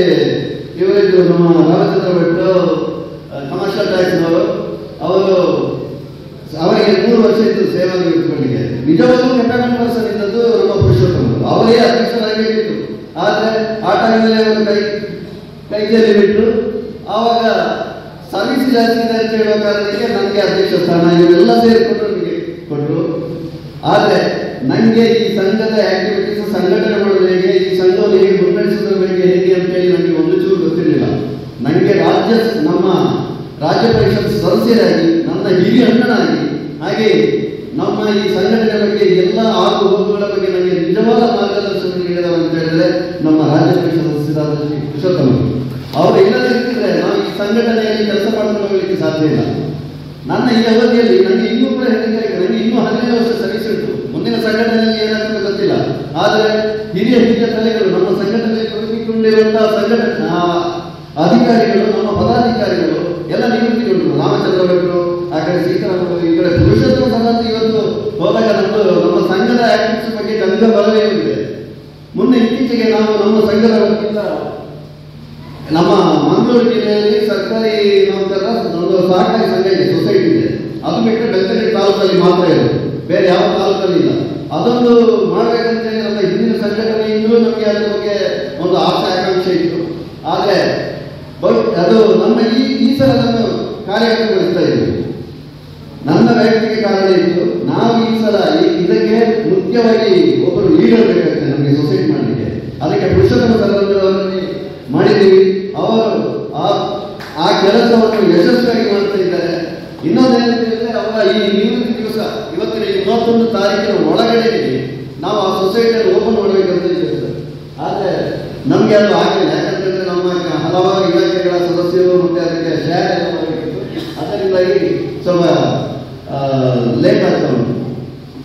ಇವರಿದ್ದು ನಮ್ಮ ರಾಮಚಂದ್ರ ಭಟ್ರು ಕಮರ್ಷಿಯಲ್ ಟ್ಯಾಕ್ಸ್ನವರು, ಅವರು ಅವರಿಗೆ 3 ವರ್ಷ ಇದ್ದು ಸೇವಾ ನಿವೃತ್ತಿಗಳಿಗೆ. ನಿಜವಾಗ್ಲೂ ಕೆಪಾಬಲ್ ಪರ್ಸನ್ ಇದ್ದದ್ದು ನಮ್ಮ ಪುರುಷೋತ್ತಮರು, ಅವರೇ ಅಧ್ಯಕ್ಷರಾಗಿತ್ತು. ಆದ್ರೆ ಆ ಟೈಮಲ್ಲಿ ಅವರು ಕೈಯಲ್ಲಿ ಬಿಟ್ಟರು. ಆವಾಗ ಸರ್ವಿಸ್ ಜಾಸ್ತಿ ಇದೆ ಅಂತ ಹೇಳುವ ಕಾರಣಕ್ಕೆ ನನಗೆ ಅಧ್ಯಕ್ಷ ಸ್ಥಾನ ಇವರೆಲ್ಲ ಸೇರಿಕೊಂಡು ನನಗೆ ಕೊಟ್ಟರು. ಆದ್ರೆ ನನಗೆ ಈ ಸಂಘದ ಆಕ್ಟಿವಿಟೀಸ್ ಸಂಘಟನೆ ಮಾಡೋದು ಹೇಗೆ, ಈ ಸಂಘವನ್ನು ಹೇಗೆ ಮುನ್ನಡೆಸೋದ್ರ ಬಗ್ಗೆ ಹೇಗೆ ಅಂತ ಹೇಳಿ ನನಗೆ ಒಂದು ಚೂರು ಗೊತ್ತಿರಲಿಲ್ಲ. ನನಗೆ ನಮ್ಮ ರಾಜ್ಯ ಪರಿಷತ್ ಸದಸ್ಯರಾಗಿ, ನನ್ನ ಹಿರಿಯ ಅಣ್ಣನಾಗಿ, ಹಾಗೆ ನಮ್ಮ ಈ ಸಂಘಟನೆ ಬಗ್ಗೆ ಎಲ್ಲ ಆರು ಹೋಗುಗಳ ಬಗ್ಗೆ ನನಗೆ ನಿಜವಾದ ಮಾರ್ಗದರ್ಶನ ನೀಡಿದವರು ಅಂತ ಹೇಳಿದ್ರೆ ನಮ್ಮ ರಾಜ್ಯ ಪರಿಷತ್ ಸದಸ್ಯರಾದ ಶ್ರೀ ಪುರುಷೋತ್ತಮರು. ಅವರು ಇಲ್ಲದಿದ್ದರೆ ನಾವು ಈ ಸಂಘಟನೆಯಲ್ಲಿ ಕೆಲಸ ಮಾಡ್ಕೊಂಡು ಹೋಗಲಿಕ್ಕೆ ಸಾಧ್ಯ ಇಲ್ಲ. ನನ್ನ ಈ ಅವಧಿಯಲ್ಲಿ ನನಗೆ ಇನ್ನೂ ಕೂಡ ಹೇಳಿದ್ದಾರೆ, ನನಗೆ ಇನ್ನೂ 15 ವರ್ಷ ಸರ್ವಿಸ್ ಉಂಟು. ಮುಂದಿನ ಸಂಘಟನೆಯಲ್ಲಿ ಏನಾಗ್ತದೆ ಗೊತ್ತಿಲ್ಲ. ಆದರೆ ಹಿರಿಯ ತಲೆಗಳು ನಮ್ಮ ಸಂಘಟನೆಯಲ್ಲಿ ತೊಡಗಿಕೊಂಡಿರುವಂತಹ ಸಂಘಟನಾ ಅಧಿಕಾರಿಗಳು, ನಮ್ಮ ಪದಾಧಿಕಾರಿಗಳು ಎಲ್ಲ ನಿವೃತ್ತಿಗೊಂಡರು. ರಾಮಚಂದ್ರ ಭಟ್ರು, ಆ ಕಡೆ ಸೀತಾರಾಮ, ಈ ಕಡೆ ಪುರುಷೋತ್ತಮ ಸದಾಂತ ಇವತ್ತು ಹೋದಾಗ ನಮ್ಮ ಸಂಘದ ಆಕ್ಟಿವಿಟೀಸ್ ಬಗ್ಗೆ ಗಂಗ ಬಲವೇ ಇದೆ. ಮೊನ್ನೆ ಇತ್ತೀಚೆಗೆ ನಾವು ನಮ್ಮ ಸಂಘದ ವತಿಯಿಂದ ನಮ್ಮ ಮಂಗಳೂರು ಜಿಲ್ಲೆಯಲ್ಲಿ ಸರ್ಕಾರಿ ನೌಕರರ ಒಂದು ಸಹಕಾರಿ ಸಂಘ ಇದೆ, ಸೊಸೈಟಿ ಇದೆ. ಅದು ಬಿಟ್ಟರೆ ಬೆಳ್ತಂಗಡಿ ತಾಲೂಕಲ್ಲಿ ಮಾತ್ರ ಇದೆ, ಬೇರೆ ಯಾವ ತಾಲೂಕಲ್ಲಿ ಇಲ್ಲ. ಅದೊಂದು ಮಾಡಬೇಕಂತ ಹೇಳಿ ನಮ್ಮ ಹಿಂದಿನ ಸಂಘಟನೆಯಿಂದಲೂ ನಮಗೆ ಅದ್ರ ಬಗ್ಗೆ ಒಂದು ಆಸೆ ಆಕಾಂಕ್ಷೆ ಇತ್ತು. ಆದರೆ ಅದು ನಮ್ಮ ಈ ಸಲ ನಾನು ಕಾರ್ಯಕ್ರಮಗೊಳಿಸ್ತಾ ಇದ್ದೀವಿ. ನನ್ನ ವೈಯಕ್ತಿಕ ಕಾರಣ ಇತ್ತು. ನಾವು ಈ ಸಲ ಇದಕ್ಕೆ ಮುಖ್ಯವಾಗಿ ಒಬ್ಬರು ಲೀಡರ್ ಬೇಕಾಗ್ತದೆ ನಮಗೆ ಸೊಸೈಟಿ ಮಾಡಲಿಕ್ಕೆ. ಅದಕ್ಕೆ ಪುರುಷೋತ್ತಮ ಅವರಲ್ಲಿ ಮಾಡಿದ್ದೀವಿ. ಅವರು ಆ ಕೆಲಸವನ್ನು ಯಶಸ್ವಿಯಾಗಿ ಮಾಡ್ತಾ ಇದ್ದಾರೆ. ಇನ್ನೊಂದೇನಿದ್ರೆ ಅವರ ಈ ನಿವೃತ್ತಿ ದಿವಸ ಇವತ್ತಿನ 21 ತಾರೀಕಿನ ಒಳಗಡೆ ನಾವು ಆ ಸೊಸೈಟಿಯನ್ನು ಓಪನ್ ಮಾಡಬೇಕಂತ ಇದ್ದೇವೆ. ಆದರೆ ನಮಗೆ ಅದು ಆಗಿಲ್ಲ. ಯಾಕಂತಂದ್ರೆ ನಮ್ಮ ಹಲವಾರು ಇಲಾಖೆಗಳ ಸದಸ್ಯರು ಮತ್ತೆ ಅದಕ್ಕೆ ಶೇರ್ ಎಲ್ಲ ಮಾಡಬೇಕಿತ್ತು. ಅದರಿಂದಾಗಿ ಸ್ವಲ್ಪ ಲೇಟ್ ಆಗ್ತಾ ಉಂಟು.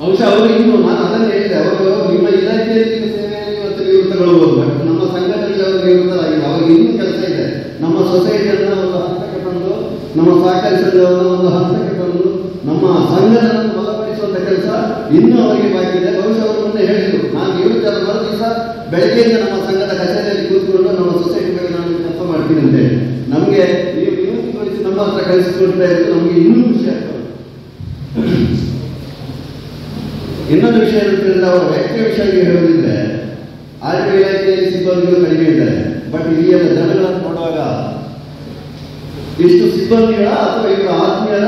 ಬಹುಶಃ ಅವರು ಇನ್ನು ನಾನು ಅದನ್ನು ಹೇಳಿದೆ, ಅವರು ನಿಮ್ಮ ಇಲಾಖೆಯಲ್ಲಿ ಸೇವೆಯಲ್ಲಿ ಇವತ್ತು ನಿವೃತ್ತಗೊಳ್ಬಹುದು. ಬಟ್ ನಮ್ಮ ಸಂಘಟನೆಯಲ್ಲಿ ಅವರು ನಿವೃತ್ತರಾಗಿಲ್ಲ. ಅವರಿಗೆ ಇನ್ನೂ ಕೆಲಸ ಇದೆ. ನಮ್ಮ ಸೊಸೈಟಿಯನ್ನು ಒಂದು ಹಂತಕ್ಕೆ ತಂದು, ನಮ್ಮ ಸಹಕಾರಿ ಸಂಘವನ್ನು ಒಂದು ಹಂತಕ್ಕೆ ತಂದು, ನಮ್ಮ ಸಂಘಟನೆಯನ್ನು ಬಲಪಡಿಸುವಂತ ಕೆಲಸ ಇನ್ನೂ ಅವರಿಗೆ ಬಾಕಿ ಇದೆ. ಬಹುಶಃ ಅವರು ಮುಂದೆ ಹೇಳಿದರು, ನಾನು ನಿವೃತ್ತಿ ಆದ ಮರು ದಿವಸ ಬೆಳಗ್ಗೆಯಿಂದ ನಮ್ಮ ಸಂಘದ ಕಚೇರಿಯಲ್ಲಿ ಕೂತ್ಕೊಂಡು ನಮ್ಮ ಸೊಸೈಟಿ ಬಗ್ಗೆ ನಾನು ಕೆಲಸ ಮಾಡ್ತೀನಿ ಅಂತ ಹೇಳಿ ನಮಗೆ ನೀವು ನಿವೃತ್ತಿಗೊಳಿಸಿ ನಮ್ಮ ಹತ್ರ ಕಳಿಸಿಕೊಡ್ತಾ ಇರೋದು ನಮಗೆ ಇನ್ನೂ ಖುಷಿ ಆಗ್ತದೆ. ಇನ್ನೊಂದು ವಿಷಯ ಏನಂತಂದ್ರೆ, ಅವರ ವ್ಯಕ್ತಿಯ ವಿಷಯಕ್ಕೆ ಹೇಳೋದಿದ್ರೆ ಆರೋಗ್ಯ ಇಲಾಖೆಯಲ್ಲಿ ಸಿಬ್ಬಂದಿಗಳು ಕಡಿಮೆ ಇದ್ದಾರೆ. ಬಟ್ ಇಲ್ಲಿಯ ಜನಗಳನ್ನು ನೋಡುವಾಗ ಇಷ್ಟು ಸಿಬ್ಬಂದಿಗಳ ಅಥವಾ ಇವರ ಆತ್ಮೀಯರ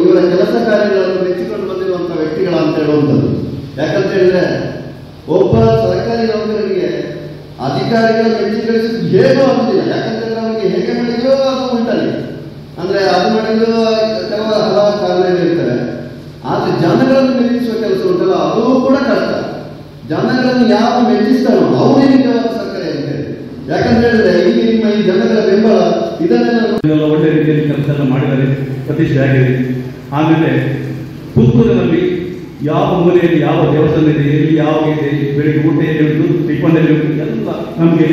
ಇವರ ಕೆಲಸ ಕಾರ್ಯಗಳನ್ನು ಮೆಚ್ಚಿಕೊಂಡು ಬಂದಿರುವಂತಹ ವ್ಯಕ್ತಿಗಳ ಅಂತ ಹೇಳುವಂಥದ್ದು. ಯಾಕಂತ ಹೇಳಿದ್ರೆ ಒಬ್ಬ ಸರ್ಕಾರಿ ನೌಕರರಿಗೆ ಅಧಿಕಾರಿಗಳ ಮೆಚ್ಚಿಗಳಿಸಿದ್ದು ಹೇಗೋ ಆಗುದಿಲ್ಲ. ಯಾಕಂತಂದ್ರೆ ಅವರಿಗೆ ಹೇಗೆ ಮಾಡಿದ್ರು ಅದು ಉಂಟಲ್ಲಿ, ಅಂದ್ರೆ ಅದು ಮಾಡಿದ್ರು ಕೆಲವು ಹಲವಾರು ಕಾರಣಗಳಿರ್ತವೆ. ಆದ್ರೆ ಜನಗಳನ್ನು ಮೆಚ್ಚಿಸುವ ಕೆಲಸ ಉಂಟಲ್ಲ, ಅದು ಕೂಡ ಕಷ್ಟ. ಜನಗಳನ್ನು ಯಾವ ಮೆಚ್ಚಿಸ್ತಾರೋ ಅವರೇ ನಿಜವಾದ ಸರ್ಕಾರಿ ಅಂತ ಹೇಳಿ. ಯಾಕಂತ ಹೇಳಿದ್ರೆ ಇಲ್ಲಿ ನಿಮ್ಮ ಈ ಜನಗಳ ಬೆಂಬಲ ಇದನ್ನೆಲ್ಲ ಒಳ್ಳೆ ರೀತಿಯಲ್ಲಿ ಕೆಲಸ ಮಾಡಿದರೆ ಪ್ರತಿಷ್ಠೆ ಆಗಿದೆ. ಆಮೇಲೆ ಪುತ್ತೂರಿನಲ್ಲಿ ಯಾವ ಮೂಲೆಯಲ್ಲಿ ಯಾವ ದೇವಸ್ಥಾನ ಇದೆ, ಎಲ್ಲಿ ಯಾವ ಇದೆ, ಬೆಳಿಗ್ಗೆ ಊಟ ಎಲ್ಲಿ ಟಿಫನ್ ಎಲ್ಲಿ ಎಲ್ಲ ನಮಗೆ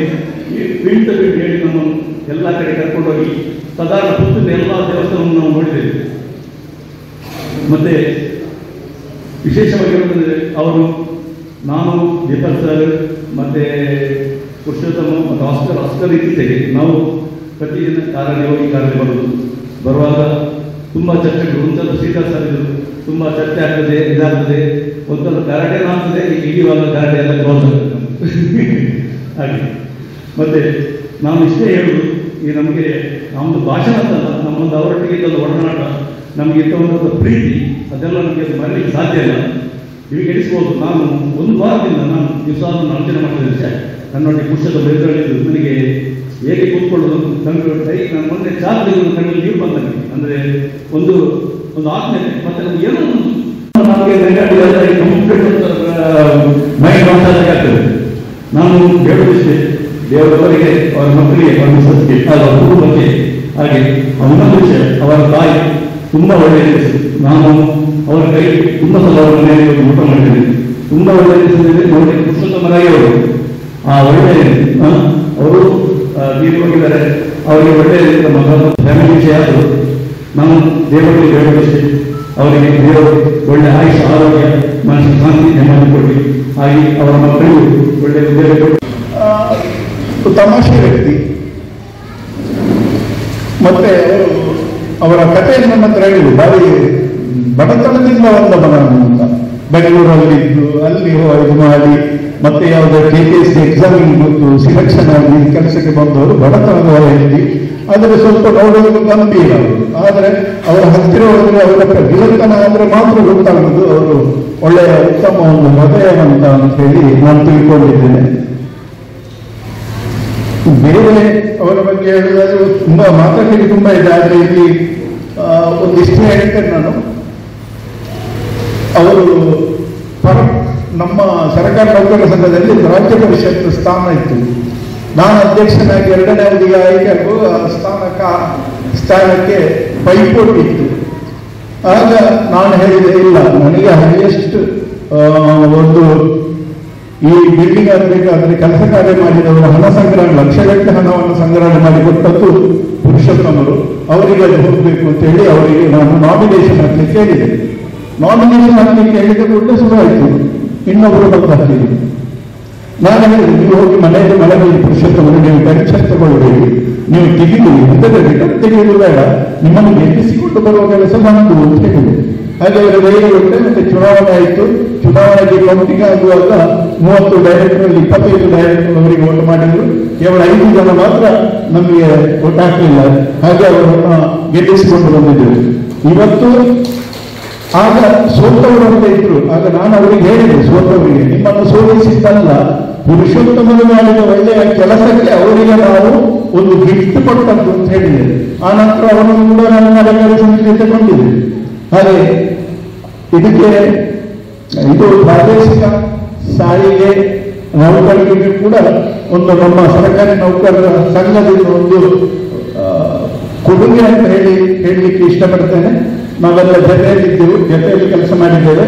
ಬಿಟ್ಟು ಹೇಳಿ ನಮ್ಮನ್ನು ಎಲ್ಲ ಕಡೆ ಕರ್ಕೊಂಡೋಗಿ ಸಾಧಾರಣ ಪುತ್ತೂರಿನ ಎಲ್ಲ ದೇವಸ್ಥಾನವನ್ನು ನಾವು ನೋಡಿದ್ದೇವೆ. ಮತ್ತೆ ವಿಶೇಷವಾಗಿ ಹೇಳುವುದಂದ್ರೆ ಅವರು, ನಾನು ದೀಪಕ್ ಸರ್ ಮತ್ತೆ ಪುರುಷೋತ್ತಮ ಮತ್ತು ಆಸ್ಕರ್ ಇತ್ತೀಚೆಗೆ ನಾವು ಪ್ರತಿದಿನ ಕಾರ್ಯನಿರ್ವಹಿ ಬರುವಾಗ ತುಂಬ ಚರ್ಚೆಗಳು. ಒಂದ್ಸಲ ಶ್ರೀಧರ್ ಸರ್ ಇದ್ದರು, ತುಂಬಾ ಚರ್ಚೆ ಆಗ್ತದೆ, ಇದಾಗ್ತದೆ, ಒಂದೊಂದು ಗಲಾಟೆ ಆಗ್ತದೆ, ಇಡೀವಾಗ ಗಲಾಟೆ ಎಲ್ಲ ಕ್ಲೋಸ್ ಆಗ್ತದೆ ಹಾಗೆ. ಮತ್ತೆ ನಾವು ಇಷ್ಟೇ ಹೇಳುದು, ಈ ನಮಗೆ ನಮ್ಮದು ಭಾಷಣ ಅಂತಲ್ಲ, ನಮ್ಮೊಂದು ಅವರೊಟ್ಟಿಗೆ ಒಂದು ಒಡನಾಟ, ನಮಗೆ ಇಂಥ ಒಂದು ಪ್ರೀತಿ, ಅದೆಲ್ಲ ನಮಗೆ ಮರಲಿಕ್ಕೆ ಸಾಧ್ಯ ಇಲ್ಲ. ನಿಮಗೆ ಎಣಿಸ್ಬೋದು, ನಾನು ಒಂದು ವಾರದಿಂದ ನಾನು ದಿವಸವನ್ನು ಆಲೋಚನೆ ಮಾಡ್ತಿದ್ದೆ, ನನ್ನೊಟ್ಟಿಗೆ ಪುಸ್ತಕ ಬೆಳೆದಳಿದ್ದು ನನಗೆ ಹೇಗೆ ಕೂತ್ಕೊಳ್ಳೋದು, ನಾನು ಮೊನ್ನೆ ಚಾರ್ಜ್ ಕಣ್ಣಲ್ಲಿ ನೀರು ಬಂದಂಗೆ, ಅಂದರೆ ಒಂದು ಆತ್ಮೀಯತೆ, ಮತ್ತೆ ನಮ್ಗೆ ಏನೋ ನಮಗೆ ಮೈಂಡ್ ಆಗ್ತದೆ. ನಾನು ಹೇಳುವುದಿಷ್ಟೇ, ದೇವರವರಿಗೆ, ಅವರ ಮಕ್ಕಳಿಗೆ, ಅವರ ಮಿಸಸ್ಗೆ, ಅವರ ಕುಟುಂಬಕ್ಕೆ, ಹಾಗೆ ಇನ್ನೊಂದು ವಿಷಯ, ಅವರ ತಾಯಿ ತುಂಬ ಒಳ್ಳೆಯ, ನಾನು ಅವರ ಕೈ ತುಂಬ ಸಲ ಅವರ ಮನೆಯಲ್ಲಿ ಊಟ ಮಾಡಿದ್ದೇನೆ, ತುಂಬ ಒಳ್ಳೆಯ ನೋಡಿ ಪುರುಷೋತ್ತಮರಾಗಿ ಅವರು ಆ ಒಳ್ಳೆಯ ಅವರು ತೀರಿ ಹೋಗಿದ್ದಾರೆ, ಅವರಿಗೆ ಒಳ್ಳೆಯ ಫ್ಯಾಮಿಲಿ ವಿಷಯ ಆದರೂ ನಾನು ದೇವರಿಗೆ ಹೇಳುವುದಿಷ್ಟೇ, ಅವರಿಗೆ ದೇವರು ಒಳ್ಳೆ ಆಯುಷ, ಆರೋಗ್ಯ, ಮನಸ್ಸಿನ ಶಾಂತಿ, ನೆಮ್ಮದಿ ಕೊಡಿ, ಹಾಗೆ ಅವರ ಮಕ್ಕಳಿಗೂ ಒಳ್ಳೆಯ ಉದ್ಯೋಗ ಕೊಡಿ. ತಮಾಷೆ ವ್ಯಕ್ತಿ. ಮತ್ತೆ ಅವರ ಕಥೆಯನ್ನು ನನ್ನ ಹತ್ರ ಹೇಳಿದ್ರು, ಬಾರಿ ಬಡತನದಿಂದ ಬಂದವನ ಅಂತ. ಬೆಂಗಳೂರಲ್ಲಿದ್ದು ಅಲ್ಲಿ ಇದು ಮಾಡಿ ಮತ್ತೆ ಯಾವುದೋ KPSC ಎಕ್ಸಾಮಿಗೆ ಗೊತ್ತು ಸಿಲೆಕ್ಷನ್ ಆಗಿ ಕೆಲಸಕ್ಕೆ ಬಂದವರು ಬಡತನದ ಹೊರೆಯಲ್ಲಿ. ಆದರೆ ಸ್ವಲ್ಪ ನೋಡೋದು ಗಂಭೀರ ಅವರು. ಆದರೆ ಅವರ ಹತ್ತಿರ ಹೋದರೆ ಅವರ ಗಿಳತನ ಆದರೆ ಮಾತ್ರ ಗೊತ್ತಾಗುವುದು ಅವರು ಒಳ್ಳೆಯ ಉತ್ತಮ ಒಂದು ಹೃದಯವಂತ ಅಂತ ಹೇಳಿ ನಾನು ತಿಳ್ಕೊಂಡಿದ್ದೇನೆ. ಬೇರೆ ಅವರ ಬಗ್ಗೆ ಹೇಳಿದ್ರೆ ತುಂಬಾ ಮಾತಾಡಲಿಕ್ಕೆ ತುಂಬಾ ಇದೆ, ಆದರೆ ಇಲ್ಲಿ ಒಂದಿಷ್ಟು ಹೇಳ್ತೇನೆ ನಾನು. ಅವರು ನಮ್ಮ ಸರ್ಕಾರಿ ನೌಕರರ ಸಂಘದಲ್ಲಿ ರಾಜ್ಯ ಪರಿಷತ್ ಸ್ಥಾನ ಇತ್ತು. ನಾನು ಅಧ್ಯಕ್ಷನಾಗಿ 2ನೇ ಅವಧಿಗೆ ಆಯ್ಕೆ ಆಗುವ ಸ್ಥಾನಕ್ಕೆ ಪೈಪೋಟಿ ಇತ್ತು. ಆಗ ನಾನು ಹೇಳಿದೆ, ಇಲ್ಲ ನನಗೆ ಹೈಯೆಸ್ಟ್ ಒಂದು ಈ ಬಿಲ್ಡಿಂಗ್ ಆಗಬೇಕಾದ್ರೆ ಕೆಲಸ ಕಾರ್ಯ ಮಾಡಿದವರು ಹಣ ಸಂಗ್ರಹಣೆ, ಲಕ್ಷಗಟ್ಟಲೆ ಹಣವನ್ನು ಸಂಗ್ರಹಣೆ ಮಾಡಿ ಕೊಟ್ಟದ್ದು ಪುರುಷೋತ್ತಮರು, ಅವರಿಗೆ ಅದು ಹೋಗಬೇಕು ಅಂತ ಹೇಳಿ ಅವರಿಗೆ ನಾನು ನಾಮಿನೇಷನ್ ಹಾಕ್ಲಿಕ್ಕೆ ಹೇಳಿದೆ. ನಾಮಿನೇಷನ್ ಹಾಕ್ಲಿಕ್ಕೆ ಹೇಳಿದ ಕೂಡಲೇ ಶುರುವಾಯಿತು, ಇನ್ನೊಬ್ಬರು ಬಂದು ಹಾಕಿದ್ರು. ನಾನು ಹೇಳಿದೆ, ನೀವು ಹೋಗಿ ಮನೆಯಲ್ಲಿ ಪುರುಷೋತ್ತಮರು ನೀವು ಟೆನ್ಷನ್ ತಗೊಳ್ಬೇಡಿ, ನೀವು ತೆಗೆದು ಎಂದರೆ ರಿಟರ್ನ್ ತೆಗೆಯುವುದು ಬೇಡ, ನಿಮ್ಮನ್ನು ಗೆಲ್ಲಿಸಿಕೊಂಡು ಬರುವ ಕೆಲಸ ನಮ್ಮದು ಅಂತ ಹೇಳಿದೆ. ಹಾಗೆ ಅವರ ಧೈರ್ಯ ಕೊಟ್ಟೆ. ಮತ್ತೆ ಚುನಾವಣೆ ಆಯಿತು. ಚುನಾವಣೆಗೆ ಕೌಂಟಿಂಗ್ ಆಗುವಾಗ 30 ಡೈರೆಕ್ಟರ್ 25 ಡೈರೆಕ್ಟರ್ ಅವರಿಗೆ ವೋಟ್ ಮಾಡಿದ್ರು. ಕೇವಲ 5 ಜನ ಮಾತ್ರ ನಮಗೆ ವೋಟ್ ಹಾಕಲಿಲ್ಲ. ಹಾಗೆ ಅವರನ್ನು ಗೆಲ್ಲಿಸಿಕೊಂಡು ಬಂದಿದ್ದೇವೆ. ಇವತ್ತು ಆಗ ಸೋತವರು ಅಂತ ಇದ್ರು. ಆಗ ನಾನು ಅವರಿಗೆ ಹೇಳಿದೆ, ಸೋತವರಿಗೆ ನಿಮ್ಮನ್ನು ಸೋಲಿಸಿದ್ದಲ್ಲ, ಪುರುಷೋತ್ತಮರು ಮಾಡಿದ ಒಳ್ಳೆಯ ಕೆಲಸಕ್ಕೆ ಅವರಿಗೆ ನಾವು ಒಂದು ಗಿಫ್ಟ್ ಕೊಟ್ಟದ್ದು ಅಂತ ಹೇಳಿದೆ. ಆ ನಂತರ ಅವರನ್ನು ಕೂಡ ನಾನು ಮರಕಾರಿ ಸಂಸ್ಥೆ ತಗೊಂಡಿದ್ದೆ. ಹಾಗೆ ಇದಕ್ಕೆ ಇದು ಪ್ರಾದೇಶಿಕ ಸಾರಿಗೆ ನೌಕರರಿಗೆ ಕೂಡ ಒಂದು ನಮ್ಮ ಸರ್ಕಾರಿ ನೌಕರರ ಸಂಘದಿಂದ ಒಂದು ಕೊಡುಗೆ ಅಂತ ಹೇಳಲಿಕ್ಕೆ ಇಷ್ಟಪಡ್ತೇನೆ. ನಾವೆಲ್ಲ ಜೊತೆಯಲ್ಲಿದ್ದೆವು, ಜೊತೆಯಲ್ಲಿ ಕೆಲಸ ಮಾಡಿದ್ದೇವೆ.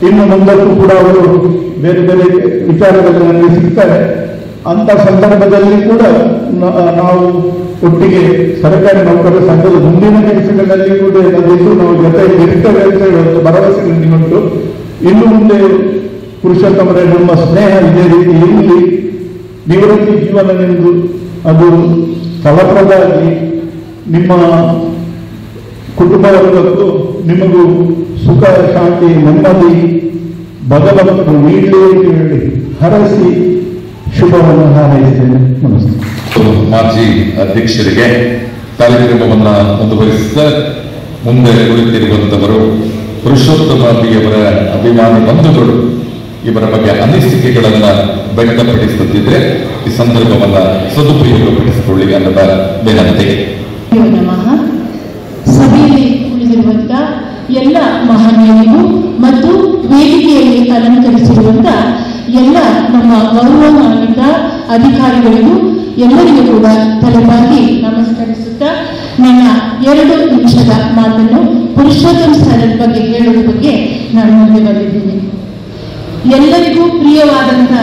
ಇನ್ನು ಮುಂದಕ್ಕೂ ಕೂಡ ಅವರು ಬೇರೆ ಬೇರೆ ವಿಚಾರದಲ್ಲಿ ನನಗೆ ಸಿಗ್ತಾರೆ. ಅಂತ ಸಂದರ್ಭದಲ್ಲಿ ಕೂಡ ನಾವು ಒಟ್ಟಿಗೆ ಸರ್ಕಾರಿ ನೌಕರರ ಸಂಘದ ಮುಂದಿನ ಕೆಲಸಗಳಲ್ಲಿ ಕೂಡ ಅದಿದ್ದು ನಾವು ಜೊತೆಯಲ್ಲಿ ಇರ್ತೇವೆ ಅಂತ ಹೇಳಿ ಒಂದು ಭರವಸೆ ನೀಡುವುದು. ಇನ್ನು ಮುಂದೆ ಪುರುಷೋತ್ತಮರೇ ನಮ್ಮ ಸ್ನೇಹ ಇದೇ ರೀತಿ ಇರಲಿ, ನಿವೃತ್ತಿ ಜೀವನವೆಂದು ಅದು ಫಲಪ್ರದಾಗಿ ನಿಮ್ಮ ಕುಟುಂಬ ವರ್ಗಕ್ಕೂ ನಿಮಗೂ ಸುಖ, ಶಾಂತಿ, ನೆಮ್ಮದಿ ಭಗವಂತನು ನೀಡಲಿ ಅಂತ ಹೇಳಿ ಹರಸಿ ಶುಭವನ್ನು ಹಾರೈಸ್ತೇನೆ. ನಮಸ್ತೆ. ಮಾಜಿ ಅಧ್ಯಕ್ಷರಿಗೆ ಕಾರ್ಯಕ್ರಮವನ್ನು ಮುಂದುವರಿಸಿದ ಮುಂದೆ ಕುಳಿತಿರುವಂತವರು ಪುರುಷೋತ್ತಮ ಬಿಯವರ ಅಭಿಮಾನಿ ಬಂಧುಗಳು ಇವರ ಬಗ್ಗೆ ಅನಿಸಿಕೆಗಳನ್ನ ವ್ಯಕ್ತಪಡಿಸುತ್ತಿದ್ರೆ ಈ ಸಂದರ್ಭವನ್ನ ಸದುಪಯೋಗಪಡಿಸಿಕೊಳ್ಳಿ ಅನ್ನದ ವಿನಂತಿ. ಸಭೆಯಲ್ಲಿ ಕುಳಿತಿರುವಂತ ಎಲ್ಲ ಮಹನೀಯರಿಗೂ ಮತ್ತು ವೇದಿಕೆಯಲ್ಲಿ ಅಲಂಕರಿಸಿರುವಂತ ಎಲ್ಲ ನಮ್ಮ ಗೌರವಾನ್ವಿತ ಅಧಿಕಾರಿಗಳಿಗೂ ಎಲ್ಲರಿಗೂ ಕೂಡ ತಲೆಬಾಗಿ ನಮಸ್ಕರಿಸುತ್ತಾ ನನ್ನ 2 ನಿಮಿಷದ ಮಾತನ್ನು ಪುರುಷೋತ್ತಮ ಸ್ಥಳದ ಬಗ್ಗೆ ಹೇಳುವ ಬಗ್ಗೆ ನಾನು ಮುಂದೆ ಬಂದಿದ್ದೇನೆ. ಎಲ್ಲರಿಗೂ ಪ್ರಿಯವಾದಂಥ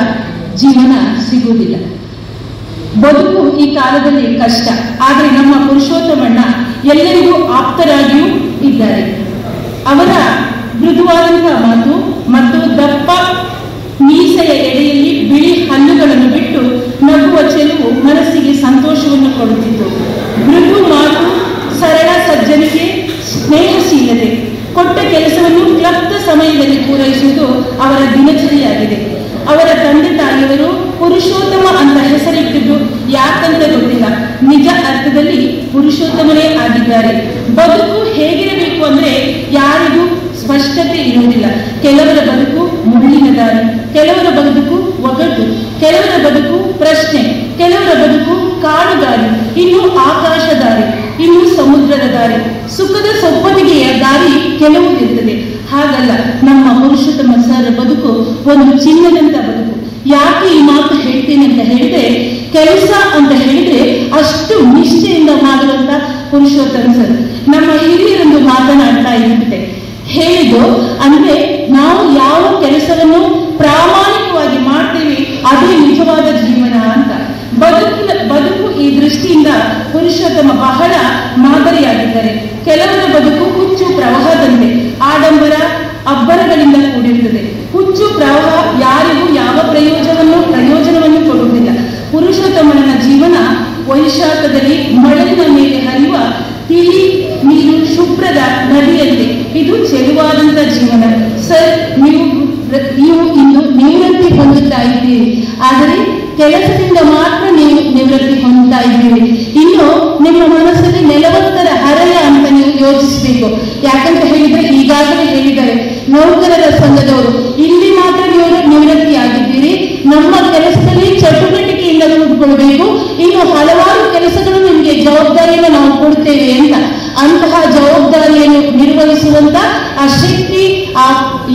ಜೀವನ ಸಿಗುವುದಿಲ್ಲ. ಬದುಕು ಈ ಕಾಲದಲ್ಲಿ ಕಷ್ಟ. ಆದರೆ ನಮ್ಮ ಪುರುಷೋತ್ತಮಣ್ಣ ಎಲ್ಲರಿಗೂ ಆಪ್ತರಾಗಿಯೂ ಇದ್ದಾರೆ. ಅವರ ಮೃದುವಾದಂತಹ ಮಾತು ಮತ್ತು ದಪ್ಪ ಮೀಸೆಯ ಎಡೆಯಲ್ಲಿ ಬಿಳಿ ಹಲ್ಲುಗಳನ್ನು ಬಿಟ್ಟು ನಗುವ ಚೆಲುವು ಮನಸ್ಸಿಗೆ ಸಂತೋಷವನ್ನು ಕೊಡುತ್ತಿತ್ತು. ಮೃದು ಮಾತು, ಸರಳ ಸಜ್ಜನಿಕೆ, ಸ್ನೇಹಶೀಲತೆ, ಕೊಟ್ಟ ಕೆಲಸವನ್ನು ಸಮಯದಲ್ಲಿ ಪೂರೈಸುವುದು ಅವರ ದಿನಚರಿಯಾಗಿದೆ. ಅವರ ತಂದೆ ತಾಯಿಯವರು ಪುರುಷೋತ್ತಮ ಅಂತ ಹೆಸರಿಟ್ಟಿದ್ದು ಯಾಕಂತ ಗೊತ್ತಿಲ್ಲ, ನಿಜ ಅರ್ಥದಲ್ಲಿ ಪುರುಷೋತ್ತಮರೇ ಆಗಿದ್ದಾರೆ. ಬದುಕು ಹೇಗಿರಬೇಕು ಅಂದ್ರೆ ಯಾರಿಗೂ ಸ್ಪಷ್ಟತೆ ಇರುವುದಿಲ್ಲ. ಕೆಲವರ ಬದುಕು ಮುಳ್ಳಿನ ದಾರಿ, ಕೆಲವರ ಬದುಕು ಒಗಟು, ಕೆಲವರ ಬದುಕು ಪ್ರಶ್ನೆ, ಕೆಲವರ ಬದುಕು ಕಾಡು ದಾರಿ, ಇನ್ನು ಆಕಾಶ ದಾರಿ, ಇನ್ನು ಸಮುದ್ರದ ದಾರಿ, ಸುಖದ ಸೊಪ್ಪನಿಗೆಯ ದಾರಿ ಕೆಲವುದಿರ್ತದೆ. ಹಾಗಲ್ಲ ನಮ್ಮ ಪುರುಷೋತ್ತಮ ಸರ್ ಬದುಕು ಒಂದು ಚಿನ್ನದಂತ ಬದುಕು. ಯಾಕೆ ಈ ಮಾತು ಹೇಳ್ತೇನೆ ಅಂತ ಹೇಳಿದ್ರೆ, ಕೆಲಸ ಅಂತ ಹೇಳಿದ್ರೆ ಅಷ್ಟು ನಿಷ್ಠೆಯಿಂದ ಮಾಡುವಂತ ಪುರುಷೋತ್ತಮ ಸರ್. ನಮ್ಮ ಹಿರಿಯರೊಂದು ಮಾತನಾಡ್ತಾ ಇರುತ್ತೆ, ಹೇಳಿದ್ದು ಅಂದ್ರೆ ನಾವು ಯಾವ ಕೆಲಸವನ್ನು ಪ್ರಾಮಾಣಿಕವಾಗಿ ಮಾಡ್ತೇವೆ ಅದೇ ನಿಜವಾದ ಜೀವನ ಅಂತ. ಬದುಕು ಈ ದೃಷ್ಟಿಯಿಂದ ಪುರುಷೋತ್ತಮ ಬಹಳ ಮಾದರಿಯಾಗಿದ್ದಾರೆ. ಕೆಲವರ ಬದುಕು ಹುಚ್ಚು ಪ್ರವಾಹದಂತೆ ಆಡಂಬರ ಅಬ್ಬರಗಳಿಂದ ಕೂಡಿರುತ್ತದೆ. ಹುಚ್ಚು ಪ್ರವಾಹ ಯಾರಿಗೂ ಯಾವ ಪ್ರಯೋಜನವನ್ನು ಕೊಡುವುದಿಲ್ಲ. ಪುರುಷೋತ್ತಮನ ಜೀವನ ವೈಶಾಖದಲ್ಲಿ ಮಳೆಯ ಮೇಲೆ ಹರಿಯುವ ತಿಳಿ ನೀರು ಶುಭ್ರದ ನದಿಯಲ್ಲಿ. ಇದು ಚೆಲುವಾದಂತ ಜೀವನ. ಸರ್, ನೀವು ಇಂದು ನಿವೃತ್ತಿ ಹೊಂದುತ್ತಾ ಇದ್ದೀರಿ, ಆದರೆ ಕೆಲಸದಿಂದ ಮಾತ್ರ ನೀವು ನಿವೃತ್ತಿ ಹೊಂದುತ್ತಾ ಇದ್ದೀರಿ. ಇನ್ನು ನಿಮ್ಮ ಮನಸ್ಸಲ್ಲಿ ನೆಲವತ್ತರ ಹರಯ ಅಂತ ನೀವು ಯೋಚಿಸಬೇಕು. ಯಾಕಂತ ಹೇಳಿದ್ರೆ ಈಗಾಗಲೇ ಹೇಳಿದ್ದಾರೆ ನೌಕರರ ಸಂಘದವರು, ಇಲ್ಲಿ ಮಾತ್ರ ನಿವೃತ್ತಿ ಆಗಿದ್ದೀರಿ, ನಮ್ಮ ಕೆಲಸದಲ್ಲಿ ಚಟುವಟಿಕೆಯಿಂದ ಕೂತ್ಕೊಳ್ಬೇಕು, ಇನ್ನು ಹಲವಾರು ಕೆಲಸಗಳು ನಿಮಗೆ ಜವಾಬ್ದಾರಿಯನ್ನು ನಾವು ಕೊಡ್ತೇವೆ ಅಂತ. ಅಂತಹ ಜವಾಬ್ದಾರಿಯನ್ನು ನಿರ್ವಹಿಸುವಂತ ಆ ಶಕ್ತಿ, ಆ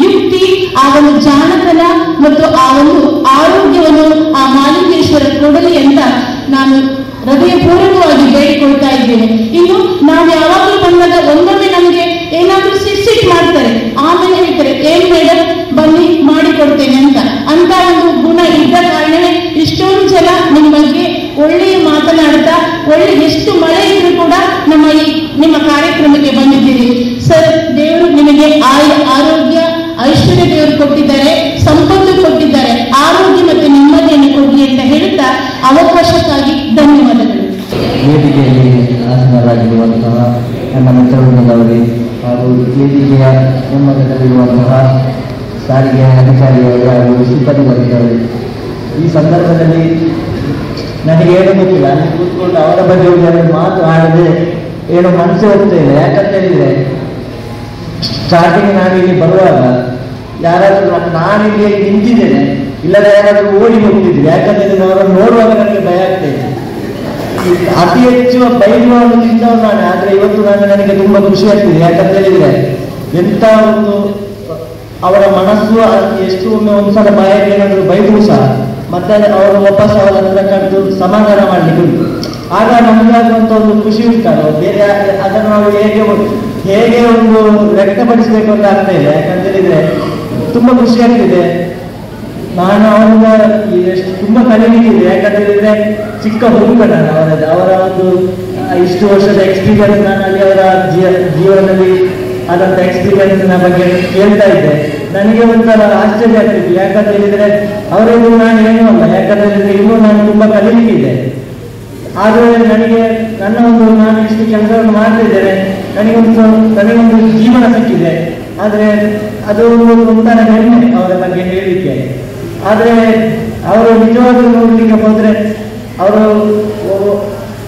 ಯುಕ್ತಿ, ಆ ಒಂದು ಜಾಣತನ ಮತ್ತು ಆ ಒಂದು ಆರೋಗ್ಯವನ್ನು ಆ ಮಾಲಿಂಗೇಶ್ವರ ಕೊಡಲಿ ಅಂತ ನಾನು ಹೃದಯಪೂರ್ವಕವಾಗಿ ಬೇಡಿಕೊಳ್ತಾ ಇದ್ದೇನೆ. ಇನ್ನು ನಾವು ಯಾವಾಗಲೂ ಬಂದಾಗ ಒಮ್ಮೊಮ್ಮೆ ನಮಗೆ ಏನಾದ್ರೂ ಸಿಟ್ ಮಾಡ್ತಾರೆ, ಆಮೇಲೆ ಹೇಳ್ತಾರೆ ಏನ್ ಮೇಡಮ್ ಬನ್ನಿ ಮಾಡಿಕೊಡ್ತೇನೆ ಅಂತ ಒಂದು ಗುಣ ಇದ್ದ ಕಾರಣವೇ ಇಷ್ಟೊಂದು ಜನ ನಿಮ್ಮ ಬಗ್ಗೆ ಒಳ್ಳೆಯ ಮಾತನಾಡ್ತಾ ಎಷ್ಟು ಮಳೆ ಇದ್ರೂ ಕೂಡ ನಿಮ್ಮ ಕಾರ್ಯಕ್ರಮಕ್ಕೆ ಬಂದಿದ್ದೀರಿ. ಸರ್, ದೇವರು ನಿಮಗೆ ಆರೋಗ್ಯ ಐಶ್ವರ್ಯ ದೇವರು ಕೊಟ್ಟಿದ್ದಾರೆ, ಸಂಪತ್ತು ಕೊಟ್ಟಿದ್ದಾರೆ, ಆರೋಗ್ಯ ಮತ್ತು ನೆಮ್ಮದಿಯನ್ನು ಕೊಡಲಿ ಅಂತ ಹೇಳುತ್ತಾ ಅವಕಾಶಕ್ಕಾಗಿ ಧನ್ಯವಾದಗಳು. ವೇದಿಕೆಯಲ್ಲಿ ಆಸೀನರಾಗಿರುವಂತಹ ನನ್ನ ಮಿತ್ರವೃಂದದವರೇ ಹಾಗೂ ವೇದಿಕೆಯ ಮುಂಭಾಗದಲ್ಲಿರುವಂತಹ ಸಾರಿಗೆ ಅಧಿಕಾರಿಯವರೇ ಹಾಗೂ ಸಿಬ್ಬಂದಿ ವರ್ಗದವರೇ, ಈ ಸಂದರ್ಭದಲ್ಲಿ ನನಗೆ ಏನು ಗೊತ್ತಿಲ್ಲ, ಅಲ್ಲಿ ಕೂತ್ಕೊಂಡು ಅವರ ಬಗ್ಗೆ ಒಂದು ಮಾತು ಆಡದೆ ಏನು ಮನಸ್ಸು ಹೋಗ್ತಾ ಇಲ್ಲ. ಯಾಕಂತ ಹೇಳಿದ್ರೆ ಸ್ಟಾರ್ಟಿಂಗ್ ನಾವಿಲ್ಲಿ ಬರುವಾಗ ಯಾರಾದ್ರೂ ನಾನಿಲ್ಲಿ ನಿಂತಿದ್ದೇನೆ, ಇಲ್ಲದೆ ಯಾರಾದ್ರೂ ಓಡಿ ಹೋಗ್ತಿದ್ವಿ. ಯಾಕಂತ ಹೇಳಿದ್ರೆ ಅವರನ್ನು ನೋಡುವಾಗ ನನಗೆ ಭಯ ಆಗ್ತಾ ಇದೆ. ಅತಿ ಹೆಚ್ಚು ಬೈಗುವನ್ನು ತಿಂದವನು ನಾನು, ಆದ್ರೆ ಇವತ್ತು ನನಗೆ ತುಂಬಾ ಖುಷಿ ಆಗ್ತಿದೆ. ಯಾಕಂತ ಹೇಳಿದ್ರೆ ಎಂತ ಒಂದು ಅವರ ಮನಸ್ಸು ಎಷ್ಟು ಒಮ್ಮೆ ಒಂದ್ಸಲ ಬಾಯಲ್ಲಿ ಏನಾದ್ರು ಬೈದ್ರು ಸಹ ಮತ್ತೆ ಅವರು ವಾಪಸ್ ಅವರ ಹತ್ರ ಕರೆದು ಸಮಾಧಾನ ಮಾಡ್ಲಿಕ್ಕೆ ಉಂಟು. ಆಗ ನಮಗಾಗುವಂತ ಒಂದು ಖುಷಿ ಉಂಟಲ್ಲ, ಬೇರೆ ಅದನ್ನು ನಾವು ಹೇಗೆ ಒಂದು ವ್ಯಕ್ತಪಡಿಸಬೇಕು ಅಂತ ಆಗ್ತಾ ಇದೆ. ಯಾಕಂತ ಹೇಳಿದ್ರೆ ತುಂಬಾ ಖುಷಿ ಆಗ್ತಿದೆ. ನಾನು ಅವರಿಂದ ತುಂಬಾ ಕಲಿಲಿಕ್ಕಿದೆ. ಯಾಕಂತ ಹೇಳಿದ್ರೆ ಚಿಕ್ಕ ಹುಡುಗ ನಾನು ಅವರ ಒಂದು ಇಷ್ಟು ವರ್ಷದ ಎಕ್ಸ್ಪೀರಿಯನ್ಸ್ ನಾನು ಅಲ್ಲಿ ಅವರ ಜೀವನದಲ್ಲಿ ಆದಂತ ಎಕ್ಸ್ಪೀರಿಯನ್ಸ್ ನ ಬಗ್ಗೆ ಕೇಳ್ತಾ ಇದ್ದೆ. ನನಗೆ ಒಂಥರ ಆಶ್ಚರ್ಯ ಆಗ್ತಿತ್ತು. ಯಾಕಂತ ಹೇಳಿದ್ರೆ ಅವರಿಗೂ ನಾನು ಏನೂ ಅಲ್ಲ. ಯಾಕಂತ ಹೇಳಿದ್ರೆ ಇನ್ನೂ ನಾನು ತುಂಬಾ ಕಲಿಲಿಕ್ಕಿದೆ. ಆದ್ರೆ ನಾನು ಇಷ್ಟು ಕೆಲಸವನ್ನು ಮಾಡ್ತಿದ್ದೇನೆ, ನನಗೊಂದು ಜೀವನ ಸಿಕ್ಕಿದೆ. ಆದ್ರೆ ಅದು ಒಂಥರ ಹೆಮ್ಮೆ ಅವರ ಬಗ್ಗೆ ಹೇಳಲಿಕ್ಕೆ. ಆದ್ರೆ ಅವರು ನಿಜವಾಗ್ಲೂ ನೋಡ್ಲಿಕ್ಕೆ ಹೋದ್ರೆ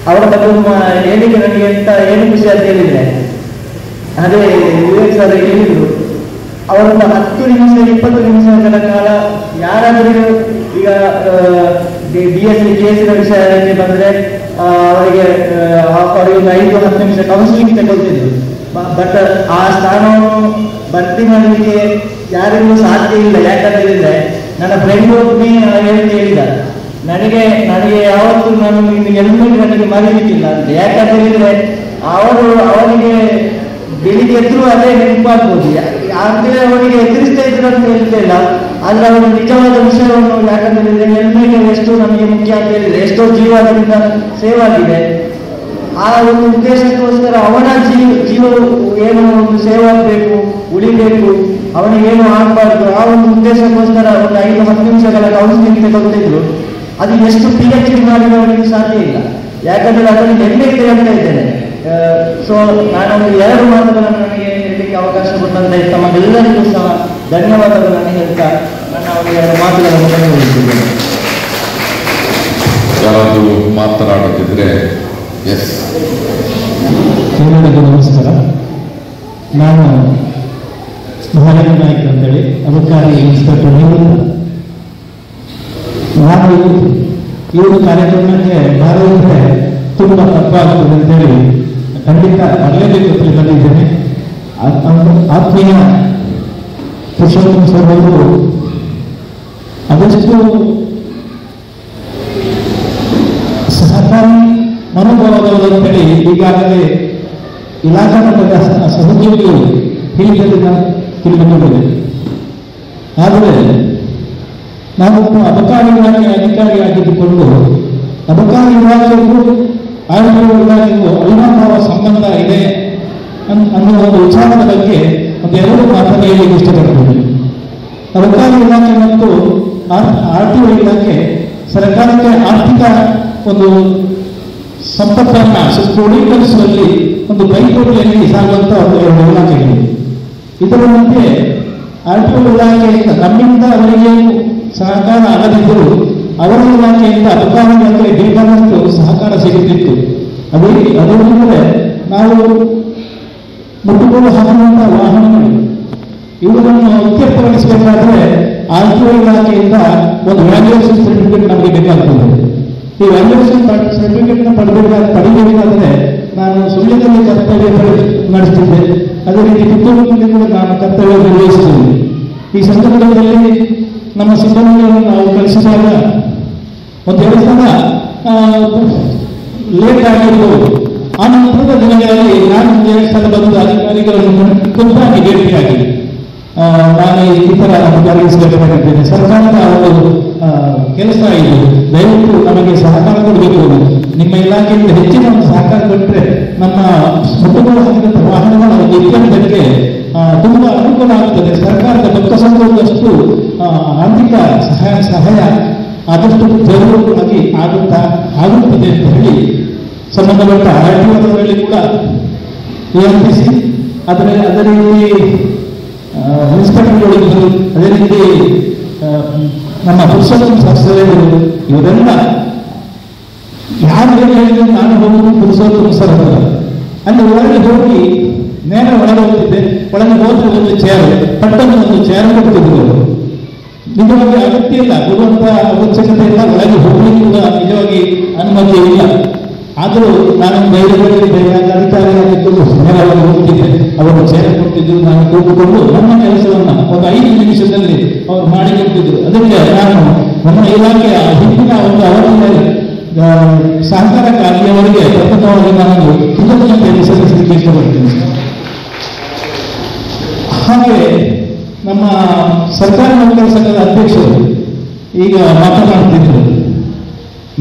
ಅವರ ಬಗ್ಗೆ ಹೇಳಿಕೆ ನನಗೆ ಏನು ಖುಷಿ ಅಂತ ಹೇಳಿದ್ರೆ, ಅದೇ ವಿವೇಕ್ ಸರ್ ಹೇಳಿದ್ರು, ಅವರೊಂದು 10 ನಿಮಿಷ 20 ನಿಮಿಷಗಳ ಕಾಲ ಯಾರಾದರೂ ಈಗ DSC ಕೇಸಿನ ವಿಷಯಕ್ಕೆ ಬಂದ್ರೆ ಅವರಿಗೆ ಒಂದು 5-10 ನಿಮಿಷ ಕೌನ್ಸಿಲಿಂಗ್ ತಗೊಳ್ತಿದ್ರು. ಬಟ್ ಆ ಸ್ಥಾನವನ್ನು ಭರ್ತಿ ಮಾಡಲಿಕ್ಕೆ ಯಾರಿಗೂ ಸಾಧ್ಯ ಇಲ್ಲ. ಯಾಕಂತ ಹೇಳಿದ್ರೆ ನನ್ನ ಫ್ರೆಂಡ್ ಒಬ್ಬನೇ ಹೇಳಿದ, ನನಗೆ ಯಾವತ್ತೂ ನಾನು ಹೆಲ್ಮೆಟ್ ನನಗೆ ಮರೀಲಿಕ್ಕಿಲ್ಲ ಅಂತ. ಯಾಕಂತ ಹೇಳಿದ್ರೆ ಅವರಿಗೆ ಬೆಳಿಗ್ಗೆ ಎದ್ರು ಅದೇ ನೆನಪಾಗ್ಬೋದು. ಅಂತೇಳಿ ಅವರಿಗೆ ಎದುರಿಸ್ತಾ ಇದ್ರು ಅಂತ ಹೇಳ್ತಾ ಇಲ್ಲ, ಆದ್ರೆ ಅವರ ನಿಜವಾದ ವಿಷಯವನ್ನು, ಯಾಕಂತ ಹೇಳಿದ್ರೆ ಹೆಲ್ಮೆಟ್ ಎಷ್ಟು ನಮಗೆ ಮುಖ್ಯ ಅಂತ ಹೇಳಿದ್ರೆ ಎಷ್ಟೋ ಜೀವ ಅದರಿಂದ ಸೇವ್ ಆಗಿದೆ. ಆ ಒಂದು ಉದ್ದೇಶಕ್ಕೋಸ್ಕರ ಅವನ ಜೀವವು ಏನು ಒಂದು ಸೇವ್ ಆಗಬೇಕು, ಉಳಿಬೇಕು, ಅವನಿಗೇನು ಆಗಬಾರ್ದು, ಆ ಒಂದು ಉದ್ದೇಶಕ್ಕೋಸ್ಕರ ಒಂದು 5-10 ನಿಮಿಷಗಳ ಕೌನ್ಸಿಲಿಂಗ್ ತಗೊಳ್ತಿದ್ರು. ಅದು ಎಷ್ಟು PhD ಮಾಡಿದವನಿಗೆ ಸಾಧ್ಯ ಇಲ್ಲ. ಯಾಕಂದ್ರೆ ಅದನ್ನು ಹೆಮ್ಮೆ ಅಂತ ಹೇಳ್ತಾ ಇದ್ದೇನೆ. ಸೊ ನಾನು 2 ಮಾತುಗಳನ್ನು ನನಗೆ ಹೇಳಲಿಕ್ಕೆ ಅವಕಾಶ ಕೊಟ್ಟಂತೆ ತಮಗೆಲ್ಲರಿಗೂ ಸಹ ಧನ್ಯವಾದಗಳನ್ನು ಹೇಳ್ತಾ ನನ್ನ ಒಂದು ಎರಡು ಮಾತುಗಳನ್ನು ಮುಂದುವರಿಸಿದ್ದೇನೆ. ಯಾರಾದರೂ ಮಾತನಾಡುತ್ತಿದ್ರೆ ಎಸ್. ಎಲ್ಲರಿಗೂ ನಮಸ್ಕಾರ. ನಾನು ಮಹಾರಾಜ ನಾಯ್ಕ ಅಂತೇಳಿ ಅಬಕಾರಿ ಇನ್ಸ್ಪೆಕ್ಟರ್ ನಿವೃತ್ತ. ನಾನು ಈ ಒಂದು ಕಾರ್ಯಕ್ರಮಕ್ಕೆ ಭಾಗವಹಿಸಿದ್ರೆ ತುಂಬ ತಪ್ಪಾಗುತ್ತದೆ ಅಂತೇಳಿ ಖಂಡಿತ ಬರಲೇಬೇಕು ಅಂತ ಬಂದಿದ್ದೇನೆ. ಆತ್ಮೀಯ ಪುರುಷೋತ್ತಮ ಸರ್ ಅವರು ಅದಷ್ಟು ಸಹಕಾರಿ ಮನೋಭಾವದವರಂತೇಳಿ ಈಗಾಗಲೇ ಇಲಾಖಾ ಮಟ್ಟದ ಸಹೋದ್ಯೋಗಿಗಳು ಹೇಳಿದಲ್ಲಿ ನಾನು ತಿಳಿದುಕೊಂಡಿದೆ. ಆದರೆ ನಾವು ಅಬಕಾರಿ ಇಲಾಖೆ ಅಧಿಕಾರಿಯಾಗಿದ್ದುಕೊಂಡು ಅಬಕಾರಿ ಇಲಾಖೆಗೂ ಆಡಳಿತ ಇಲಾಖೆಗೂ ಅವಿನಾಭಾವ ಸಂಬಂಧ ಇದೆ ಅನ್ನುವ ಒಂದು ವಿಚಾರದ ಬಗ್ಗೆ ಒಂದೆರಡು ಮಾತನ್ನು ಹೇಳಲಿಕ್ಕೆ ಇಷ್ಟಪಡ್ತೀನಿ. ಅಬಕಾರಿ ಇಲಾಖೆ ಮತ್ತು ಆರ್ಟಿಒ ಇಲಾಖೆ ಸರ್ಕಾರಕ್ಕೆ ಆರ್ಥಿಕ ಒಂದು ಸಂಪತ್ತನ್ನು ಕ್ರೋಢೀಕರಿಸುವಲ್ಲಿ ಒಂದು ಪೈಪೋಟಿಯಲ್ಲಿ ಸಾಗುವಂತ ಎರಡು ಇಲಾಖೆಗಳು. ಇದರ ಮಧ್ಯೆ ಆರ್ಟಿಒ ಇಲಾಖೆಯಿಂದ ನಮ್ಮಿಂದ ಅವರಿಗೆ ಸಹಕಾರ ಆಗದಿದ್ದರೂ ಅವರ ಇಲಾಖೆಯಿಂದ ಅಬಕಾರಿ ಇಲಾಖೆಗೆ ಬೇಕಾದಷ್ಟು ಸಹಕಾರ ಸಿಗುತ್ತಿತ್ತು. ಅದೇನೆಂದರೆ ನಾವು ಮುಟ್ಟುಗೋಲು ಹಾಕುವಂತಹ ವಾಹನಗಳು ಇವುಗಳನ್ನು ಇತ್ಯರ್ಥಗೊಳಿಸಬೇಕಾದ್ರೆ ಆರ್ಟಿಒ ಇಲಾಖೆಯಿಂದ ಒಂದು ವ್ಯಾಲ್ಯೂಯೇಷನ್ ಸರ್ಟಿಫಿಕೇಟ್ ನಮಗೆ ಬೇಕಾಗ್ತದೆ. ಈ ವ್ಯಾಲ್ಯೂಯೇಷನ್ ಸರ್ಟಿಫಿಕೇಟ್ ಪಡೆಯಬೇಕಾದ್ರೆ ನಾನು ಸುಳ್ಯದಲ್ಲಿ ಕರ್ತವ್ಯ ನಡೆಸ್ತಿದ್ದೆ. ಅದೇ ರೀತಿ ಪುತ್ತೂರಿನಲ್ಲಿ ಕೂಡ ನಾನು ಕರ್ತವ್ಯ ನಿರ್ವಹಿಸುತ್ತೇನೆ. ಈ ಸಂದರ್ಭದಲ್ಲಿ ನಮ್ಮ ಸಿಬ್ಬಂದಿಗಳನ್ನು ನಾವು ಕಳಿಸಿದಾಗ ಒಂದೆರಡು ಸಲ ಲೇಟ್ ಆಗಿರ್ಬೋದು. ಆ ನಂತರದ ದಿನಗಳಲ್ಲಿ ನಾನು ಒಂದೆರಡು ಸಲ ಬಂದು ಅಧಿಕಾರಿಗಳನ್ನು ಖುದ್ದಾಗಿ ಭೇಟಿಯಾಗಿ ನಾನು ಈ ಥರ ಅಧಿಕಾರಿಸಬೇಕಾಗಿದ್ದೇನೆ, ಸರ್ಕಾರದ ಒಂದು ಕೆಲಸ ಇದು, ದಯವಿಟ್ಟು ನಮಗೆ ಸಹಕಾರ ಕೊಡಬೇಕು, ನಿಮ್ಮ ಇಲಾಖೆಯಿಂದ ಹೆಚ್ಚಿನ ಒಂದು ಸಹಕಾರ ಕೊಟ್ಟರೆ ನಮ್ಮ ಮುಟ್ಟುಗೋಲು ಹಾಕಿದಂಥ ವಾಹನಗಳ ಒಂದು ಇತ್ಯರ್ಥಕ್ಕೆ ತುಂಬ ಅನುಕೂಲ ಆಗ್ತದೆ, ಸರ್ಕಾರದ ದುಃಖ ಸಂತೋಷದಷ್ಟು ಆರ್ಥಿಕ ಸಹಾಯ ಆದಷ್ಟು ಜರುವಾಗಿ ಆಗುತ್ತದೆ ಅಂತ ಹೇಳಿ ಸಂಬಂಧಪಟ್ಟ ಆರ್ಟಿಒಗಳಲ್ಲಿ ಕೂಡ ವಿನಂತಿಸಿ ಅದೇ ರೀತಿ ಇನ್ಸ್ಪೆಕ್ಟರ್ಗಳಿದ್ದರು, ಅದೇ ರೀತಿ ನಮ್ಮ ಪುರುಷೋತ್ತಮ ಸದಸ್ಯರು ಇವರೆಲ್ಲ ಯಾರು ಹೇಳಿದ್ರು ನಾನು ಹೋಗುವುದು ಪುರುಷೋತ್ತಮ ಸರ್ ಹತ್ರ. ಅಲ್ಲಿ ಒಳಗೆ ಹೋಗಿ ನೇರ ಒಳಗೆ ಹೋಗ್ತಿದ್ದೆ. ಒಳಗೆ ಹೋದ್ರೆ ಒಂದು ಚೇರ್ ಪಟ್ಟನ್ನು ಒಂದು ಚೇರ್ ಕೊಡ್ತಿದ್ರು. ನಿಜವಾಗಿ ಅಗತ್ಯ ಇಲ್ಲ, ಕೊಡುವಂತ ಅವಶ್ಯಕತೆ ಇಲ್ಲ, ಒಳಗೆ ಹೋಗ್ಲಿಕ್ಕೆ ಕೂಡ ನಿಜವಾಗಿ ಅನುಮತಿ ಇಲ್ಲ. ಆದರೂ ನಾನು ಧೈರ್ಯದಲ್ಲಿ ಅಧಿಕಾರಿಯಾಗಿದ್ದು ನೇರವಾಗಿ ಹೋಗ್ತಿದ್ದೆ. ಅವರು ಚೇರ್ ಕೊಡ್ತಿದ್ರು, ನಾನು ಕೂತ್ಕೊಂಡು ನಮ್ಮ ಕೆಲಸವನ್ನ ಒಂದು 5 ನಿಮಿಷದಲ್ಲಿ ಅವರು ಮಾಡಿಕೊಡ್ತಿದ್ರು. ಅದಕ್ಕೆ ನಾನು ನಮ್ಮ ಇಲಾಖೆಯ ಹಿಂದಿನ ಒಂದು ಅವಧಿಯಲ್ಲಿ ಸಹಕಾರಕ್ಕಾಗಿ ಅವರಿಗೆ ಪ್ರಥಮವಾಗಿ ನಾನು ಕೃತಜ್ಞತೆಯನ್ನು ಸಲ್ಲಿಸಲಿಕ್ಕೆ ಇಷ್ಟಪಡ್ತೇನೆ. ಹಾಗೆ ನಮ್ಮ ಸರ್ಕಾರಿ ನೌಕರ ಸಂಘದ ಅಧ್ಯಕ್ಷರು ಈಗ ಮಾತನಾಡ್ತಿದ್ರು.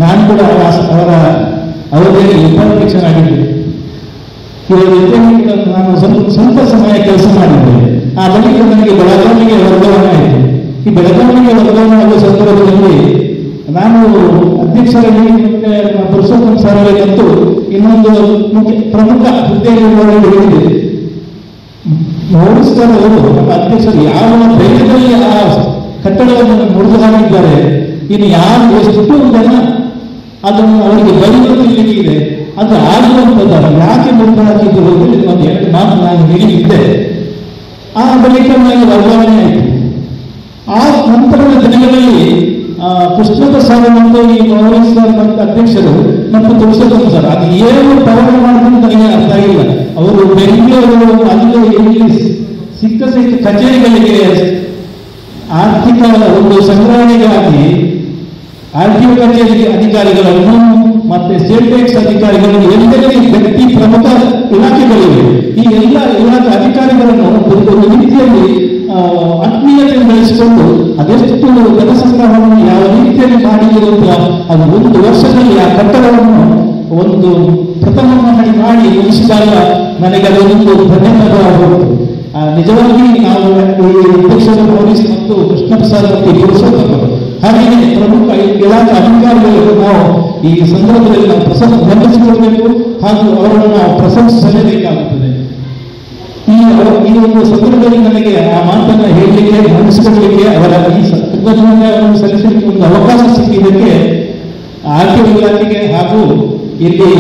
ನಾನು ಕೂಡ ಅವರ ಅವಧಿಯಲ್ಲಿ ಉಪಾಧ್ಯಕ್ಷನಾಗಿದ್ದೆ. ಇವರ ಜೊತೆ ನಾನು ಸ್ವಲ್ಪ ಸಮಯ ಕೆಲಸ ಮಾಡಿದ್ದೇನೆ. ಆ ಬಳಿಕ ನನಗೆ ಬೆಳಗಾವಿಗೆ ವರ್ಗಾವಣೆ ಆಯಿತು. ಈ ಬೆಳಗಾವಿಗೆ ವರ್ಗಾವಣೆ ಆಗುವ ಸಂದರ್ಭದಲ್ಲಿ ನಾನು ಅಧ್ಯಕ್ಷರಾಗಿ ಮತ್ತೆ ಪುರುಷೋತ್ತಮ ಸರ್ ಅವರಿಗಂತೂ ಇನ್ನೊಂದು ಪ್ರಮುಖ ಹುದ್ದೆಯಲ್ಲಿ ಹೇಳಿದೆ. ಮೋಡಿಸ್ತಾರೆ ಅವರು ನಮ್ಮ ಅಧ್ಯಕ್ಷರು ಯಾವ ಧೈರ್ಯದಲ್ಲಿ ಆ ಕಟ್ಟಡವನ್ನು ಮುರಿದು ಹಾಕಿದ್ದಾರೆ. ಇನ್ನು ಯಾರು ಎಷ್ಟು ಜನ ಅದನ್ನು ಅವರಿಗೆ ಬರಿಲಿಕ್ಕಿದೆ, ಅದು ಆಗುವಂಥದ್ದು ಯಾಕೆ ಮುರಿದು ಹಾಕಿದ್ರು ಒಂದು 2 ಮಾತು ನಾನು ಹೇಳಿದ್ದೆ. ಆ ಬಳಿಕ ನನಗೆ ವರ್ಗಾವಣೆ ಆಯಿತು. ಆ ನಂತರದ ದಿನಗಳಲ್ಲಿ ಕೃಷ್ಣಪ್ರಸಾದ್ ಮತ್ತು ಈ ಕಾಂಗ್ರೆಸ್ ಮತ್ತು ಅಧ್ಯಕ್ಷರು ಮತ್ತು ಪುರುಷೋತ್ತಮ ಸರ್ ಅದು ಏನು ಪ್ರವರ್ಗ ಮಾಡಿದ್ರು ನನಗೆ ಅರ್ಥ ಆಗಿಲ್ಲ. ಅವರು ಬೆಂಗಳೂರು ಅಲ್ಲಿ ಇಲ್ಲಿ ಸಿಕ್ಕ ಕಚೇರಿಗಳಿಗೆ ಆರ್ಥಿಕ ಒಂದು ಸಂಗ್ರಹಣೆಗಾಗಿ ಆರ್ಟಿಒ ಕಚೇರಿ ಅಧಿಕಾರಿಗಳನ್ನು ಮತ್ತೆ ಸ್ಟೇಟ್ ಟ್ಯಾಕ್ಸ್ ಅಧಿಕಾರಿಗಳನ್ನು ಎಲ್ಲೆಲ್ಲಿ ವ್ಯಕ್ತಿ ಪ್ರಮುಖ ಇಲಾಖೆಗಳಿವೆ. ಈ ಎಲ್ಲ ಇಲಾಖೆ ಅಧಿಕಾರಿಗಳನ್ನು ಒಂದು ರೀತಿಯಲ್ಲಿ ಆತ್ಮೀಯತೆಯನ್ನು ಬೆಳೆಸಿಕೊಂಡು ಅದೆಷ್ಟು ಧನ ಸಂಗ್ರಹವನ್ನು ಯಾವ ರೀತಿಯಲ್ಲಿ ಮಾಡಿರುವಂತ ಅದು 1 ವರ್ಷದಲ್ಲಿ ಆ ಕಟ್ಟಡವನ್ನು ಒಂದು ಪ್ರಥಮ ಮಾಡಿ ಮುಗಿಸಿದಾಗ ನನಗೆ ಅದೊಂದು ಧನ್ಯವಾದವಾಗುವುದು. ನಿಜವಾಗಿ ನಾವು ಈ ಅಧ್ಯಕ್ಷರು ಪೊಲೀಸ್ ಮತ್ತು ಕೃಷ್ಣಪ್ರಸಾದ್ ಮತ್ತು ಪುರುಷೋತ್ತಮ ಹಾಗೆಯೇ ಪ್ರಮುಖ ಇಲಾಖೆ ಅಧಿಕಾರಿಗಳು ನಾವು ಈ ಸಂದರ್ಭದಲ್ಲಿ ನಾವು ಗಮನಿಸಿಕೊಳ್ಬೇಕು ಹಾಗೂ ಅವರನ್ನು ನಾವು ಪ್ರಶಂಸಿಸಲೇಬೇಕಾಗುತ್ತದೆ. ಈ ಈ ಒಂದು ಸಂದರ್ಭದಲ್ಲಿ ನನಗೆ ಆ ಮಾತನ್ನ ಹೇಳಲಿಕ್ಕೆ ಮನಸ್ಸಿಕೊಳ್ಳಲಿಕ್ಕೆ ಅವರ ಈ ಕೃತಜ್ಞತೆಯನ್ನು ಸಲ್ಲಿಸಲಿಕ್ಕೆ ಒಂದು ಅವಕಾಶ ಸಿಕ್ಕಿದ್ದಕ್ಕೆ ಆರ್ಥಿಕ ಇಲಾಖೆಗೆ ಹಾಗೂ ಇಲ್ಲಿ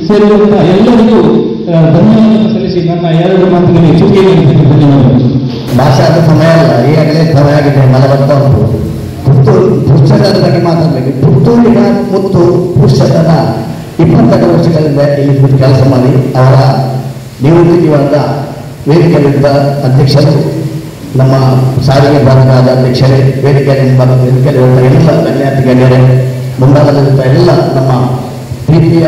ಸೇರಿರುವಂತಹ ಎಲ್ಲರಿಗೂ ಧನ್ಯವಾದವನ್ನು ಸಲ್ಲಿಸಿ ನನ್ನ ಎರಡು ಮಾತುಗಳಿಗೆ ಚುಕ್ಕಿಗೆ ಧನ್ಯವಾದಗಳು. ಭಾಷಾದ ಸಮಯ ಅಲ್ಲ, ಈಗಾಗಲೇ ಸಮಯ ಆಗಿದೆ 40 ಉಂಟು. ಪುತ್ತೂರು ಪುಸ್ತಕದ ಬಗ್ಗೆ ಮಾತಾಡಬೇಕು. ಪುತ್ತೂರಿನ ಮತ್ತು ಪುಸ್ತಕದ 22 ವರ್ಷಗಳಿಂದ ಇಲ್ಲಿ ಕೆಲಸ ಮಾಡಿ ಅವರ ನಿವೃತ್ತಿ ಜೀವನದ ವೇದಿಕೆಯಲ್ಲಿದ್ದ ಅಧ್ಯಕ್ಷರು, ನಮ್ಮ ಸಾರಿಗೆ ಭಾಗದ ಅಧ್ಯಕ್ಷರೇ, ವೇದಿಕೆಯಲ್ಲಿ ಎಲ್ಲ ಗಣ್ಯಾತಿ ಗಣ್ಯರೇ, ಮುಂದಾದಂಥ ಎಲ್ಲ ನಮ್ಮ ಪ್ರೀತಿಯ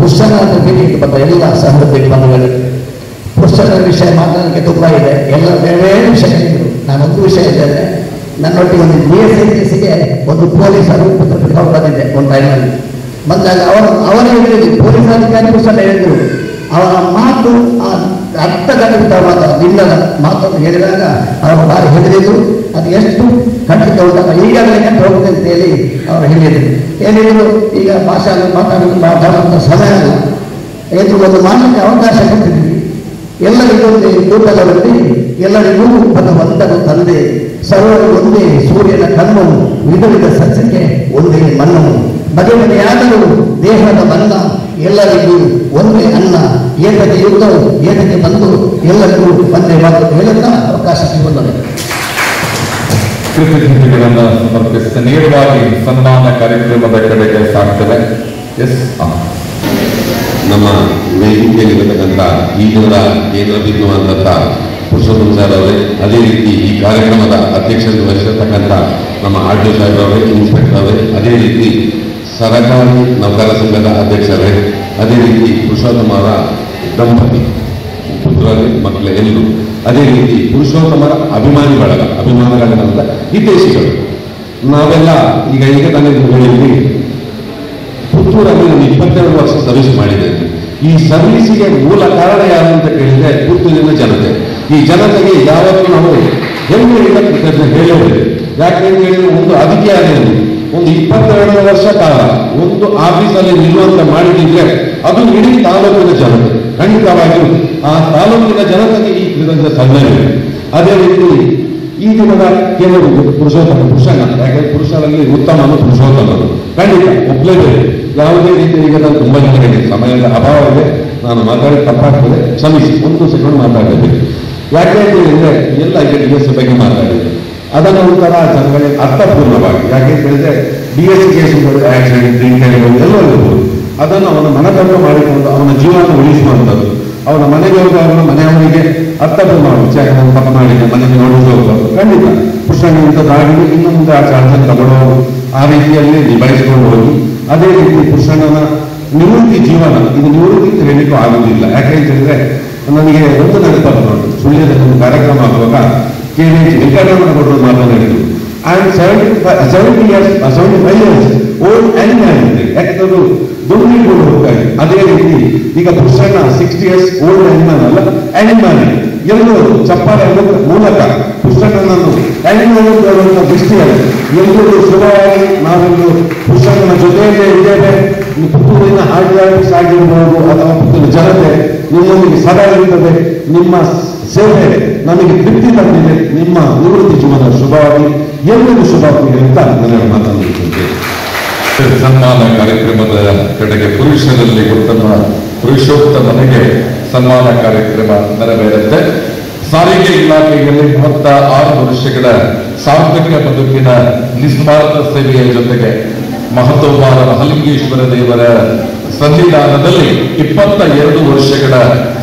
ಪುಸ್ತಕದ ಭೇಟಿಗೆ ಬಂದ ಎಲ್ಲ ಸಹೃದಯ ಬಂಧುಗಳು, ಪುಸ್ತಕದ ವಿಷಯ ಮಾತಾಡಲಿಕ್ಕೆ ತುಂಬ ಇದೆ. ಎಲ್ಲ ಬೇರೆ ಬೇರೆ ವಿಷಯಗಳಿದ್ರು. ನಾನೊಂದು ವಿಷಯ ಇದ್ದೇನೆ, ನನ್ನೊಟ್ಟಿಗೆ ಒಂದು DSIಗೆ ಒಂದು ಪೊಲೀಸರು ಬಂದಿದ್ದೆ ಒಂದು ಟೈಮಲ್ಲಿ. ಬಂದಾಗ ಅವರೇ ಹೇಳಿದ್ರು, ಪೊಲೀಸ್ ಅಧಿಕಾರಿಗಳು ಸಹ ಹೇಳಿದ್ರು, ಅವರ ಮಾತು ಅರ್ಥಗರ್ಭಿತ ನಿಲ್ಲದ ಮಾತನ್ನು ಹೇಳಿದಾಗ ಅವರು ಬಾರಿ ಹೇಳಿದ್ರು. ಅದು ಎಷ್ಟು ಖಂಡಿತ ಉಂಟಾಗ ಈಗಾಗಲೇ ಹೋಗುತ್ತೆ ಅಂತ ಹೇಳಿ ಅವರು ಹೇಳಿದರು. ಈಗ ಮಾತಾಡುವಂಥ ಸಮಯ ಅಲ್ಲ, ಇದು ಒಂದು ಮಾನಕ್ಕೆ ಅವಕಾಶ ಕೊಟ್ಟಿದ್ವಿ. ಎಲ್ಲರಿಗೂ ಒಂದೇ ಕೂಟದಲ್ಲಿ ಎಲ್ಲರಿಗೂ ಭಗವಂತನು ತಂದೆ, ಸರ್ವರು ಒಂದೇ ಸೂರ್ಯನ ಕಣ್ಣು, ವಿಧವಿಧ ಸಸ್ಯಕ್ಕೆ ಒಂದೇ ಮಣ್ಣು, ಬಗೆ ಬಗೆಯಾದರೂ ದೇಹದ ಬಣ್ಣ, ಎಲ್ಲರಿಗೂ ಒಂದೇ ಅನ್ನ, ಏತಕ್ಕೆ ಯುದ್ಧ ಏತಕ್ಕೆ ಬಂದು ಎಲ್ಲರಿಗೂ ಒಂದೇ ಮಾತು ಹೇಳುತ್ತಾ ಅವಕಾಶ ಸಿಗುತ್ತದೆ. ಕೃತಜ್ಞತೆಗಳನ್ನು ಸಮರ್ಪಿಸಿದ ನೇರವಾಗಿ ಸನ್ಮಾನ ಕಾರ್ಯಕ್ರಮದ ಕಡೆಗೆ ಸಾಗ್ತದೆ. ನಮ್ಮ ವೇದಿಕೆಯಲ್ಲಿರತಕ್ಕಂಥ ಈ ದಿನದ ಕೇಂದ್ರ ಬಿಂದುವಂತ ಪುರುಷೋತ್ತಮ ಸರ್ ಅವರೇ, ಅದೇ ರೀತಿ ಈ ಕಾರ್ಯಕ್ರಮದ ಅಧ್ಯಕ್ಷರು ವಹಿಸಿರ್ತಕ್ಕಂಥ ನಮ್ಮ RDO ಸಾಹೇಬ್ರವರೇ, ಇನ್ಸ್ಪೆಕ್ಟರ್ ಅವರೇ, ಅದೇ ರೀತಿ ಸರಕಾರಿ ನೌಕರ ಸಂಘದ ಅಧ್ಯಕ್ಷರೇ, ಅದೇ ರೀತಿ ಪುರುಷೋತ್ತಮರ ದಂಪತಿ ಪುತ್ರರೇ, ಮಕ್ಕಳ ಎಲ್ಲರೂ, ಅದೇ ರೀತಿ ಪುರುಷೋತ್ತಮರ ಅಭಿಮಾನಿ ಬಳಗ, ಅಭಿಮಾನಗಳಂತ ಹಿತೈಷಿಗಳು ನಾವೆಲ್ಲ ಈಗ ತಾನೇ ಹೇಳಿದ್ವಿ. ಪುತ್ತೂರಲ್ಲಿ ನಾನು 22 ವರ್ಷ ಸರ್ವಿಸ್ ಮಾಡಿದ್ದೇನೆ. ಈ ಸರ್ವಿಸಿಗೆ ಮೂಲ ಕಾರಣ ಯಾರು ಅಂತ ಕೇಳಿದ್ರೆ ಪುತ್ತೂರಿನ ಜನತೆ. ಈ ಜನತೆಗೆ ಯಾವತ್ತೂ ನಾವು ಹೆಮ್ಮೆಯಿಂದ ಕೃತಜ್ಞತೆ ಹೇಳಬೇಕು. ಯಾಕೆ ಅಂತ ಹೇಳಿದ್ರೆ ಒಂದು ಅಧಿಕಾರಿಯಲ್ಲಿ ಒಂದು 22 ವರ್ಷ ಕಾಲ ಒಂದು ಆಫೀಸಲ್ಲಿ ನಿಲ್ಲುವಂತ ಮಾಡಿದ್ರೆ ಅದು ಇಡೀ ತಾಲೂಕಿನ ಜನತೆ, ಖಂಡಿತವಾಗಿಯೂ ಆ ತಾಲೂಕಿನ ಜನತೆಗೆ ಈ ಕೃತಜ್ಞತೆ ಸಲ್ಲಬೇಕು. ಅದೇ ರೀತಿ ಈ ದಿನದ ಕೆಲವು ಪುರುಷನ ಯಾಕಂದ್ರೆ ಪುರುಷರಲ್ಲಿ ಉತ್ತಮನು ಪುರುಷೋತ್ತಮನು ಖಂಡಿತ ಒಪ್ಲೇಬೇಕು. ಯಾವುದೇ ರೀತಿ ಈಗ ನಾನು ತುಂಬಾ ಜನ ಹೇಳಿದೆ, ಸಮಯದ ಅಭಾವವಿದೆ, ನಾನು ಮಾತಾಡಿ ತಪ್ಪಾಗ್ತದೆ, ಕ್ಷಮಿಸಿ, 1 ಸೆಕೆಂಡ್ ಮಾತಾಡಬೇಕು. ಯಾಕೆ ಅಂತ ಹೇಳಿದ್ರೆ ಎಲ್ಲ ಈಗ DSI ಬಗ್ಗೆ ಮಾತಾಡಿದೆ, ಅದನ್ನು ಒಂಥರ ಜನಗಳಿಗೆ ಅರ್ಥಪೂರ್ಣವಾಗಿ. ಯಾಕೆ ಅಂತ ಹೇಳಿದ್ರೆ DSI ಕೇಸುಗಳು, ಆಕ್ಸಿಡೆಂಟ್, ಡ್ರಿಂಕ್ ಎಲ್ಲ ಇರ್ಬೋದು, ಅದನ್ನು ಅವನ ಮನಕಂಡು ಮಾಡಿಕೊಂಡು ಅವನ ಜೀವನ ಉಳಿಸುವಂಥದ್ದು, ಅವನ ಮನೆಗೆ ಹೋಗುವಾಗ ಮನೆಯವರಿಗೆ ಅರ್ಥಪೂರ್ಣವಾಗಿ ನನ್ನ ತಪ್ಪ ಮಾಡಿದೆ ಮನೆಗೆ ನೋಡಿಕೊಂಡು ಹೋಗ್ಬಾರ್ದು. ಖಂಡಿತ ಪುರುಷನ ಇಂಥದ್ದಾಗಲಿ ಇನ್ನು ಮುಂದೆ ಆ ಚಾರ್ಜನ್ನು ತಗೊಳ್ಳೋರು ಆ ರೀತಿಯಲ್ಲಿ ನಿಭಾಯಿಸಿಕೊಂಡು ಹೋಗಿ. ಅದೇ ರೀತಿ ಪುರುಷನ ನಿವೃತ್ತಿ ಜೀವನ, ಇದು ನಿವೃತ್ತಿ ಅಂತ ಹೇಳಿಕ್ಕೂ ಆಗುವುದಿಲ್ಲ. ಯಾಕೆ ಅಂತ ಹೇಳಿದ್ರೆ ನನಗೆ ಒಂದು ನೆನಪಾಗ ನೋಡಿ, ಸುಳ್ಯದಲ್ಲಿ ಒಂದು ಕಾರ್ಯಕ್ರಮ ಆಗುವಾಗ KVH ವೆಂಕಟರಮಣಗೌಡರು ಮಾತನಾಡಿದ್ರು, I am 75 years old animal ಅಂತ. ಯಾಕಂದ್ರೆ ದುಡ್ಡು ಹೋಗ್ತಾರೆ. ಅದೇ ರೀತಿ ಈಗ ಪುರುಷನ 60 years ಓಲ್ಡ್ ಆನಿಮಲ್ ಅಲ್ಲ, ಆನಿಮಲ್ ಎಲ್ಲರೂ ಚಪ್ಪಾಳೆ ಮೂಲಕ ಪುಸ್ತಕನನ್ನು ಆನಿಮಲ್ ದೃಷ್ಟಿಯಲ್ಲಿ ಎಲ್ಲರೂ ಶುಭವಾಗಿ ನಾವೆಲ್ಲರೂ ಪುಸ್ತಕನ ಜೊತೆಯಲ್ಲೇ ಇದ್ದೇವೆ. ಪುತ್ತೂರಿನ RDO ಆಗಿರ್ಬೋದು ಅಥವಾ ಪುತ್ತೂರಿನ ಜನತೆ ನಿಮ್ಮೊಂದಿಗೆ ಸದಾ ಇರುತ್ತದೆ. ನಿಮ್ಮ ಸೇವೆ ನಮಗೆ ತೃಪ್ತಿ ತಂದಿದೆ. ನಿಮ್ಮ ನಿವೃತ್ತಿ ಜೀವನ ಶುಭವಾಗಿ ಎಲ್ಲರಿಗೂ ಶುಭವಾಗಿ ಅಂತ ನನಗೆ ಮಾತನಾಡುತ್ತಿದ್ದೇನೆ. ಸನ್ಮಾನ ಕಾರ್ಯಕ್ರಮದ ಕಡೆಗೆ ಪುರುಷರಲ್ಲಿ ಪುರುಷೋತ್ತಮನಿಗೆ ಸನ್ಮಾನ ಕಾರ್ಯಕ್ರಮ ನೆರವೇರುತ್ತೆ. ಸಾರಿಗೆ ಇಲಾಖೆಯಲ್ಲಿ 36 ವರ್ಷಗಳ ಸಾರ್ಥಕ ಬದುಕಿನ ನಿಸ್ವಾರ್ಥ ಸೇವೆಯ ಜೊತೆಗೆ ಮಹತೋಬಾರ ಮಹಾಲಿಂಗೇಶ್ವರ ದೇವರ ಸನ್ನಿಧಾನದಲ್ಲಿ 22 ವರ್ಷಗಳ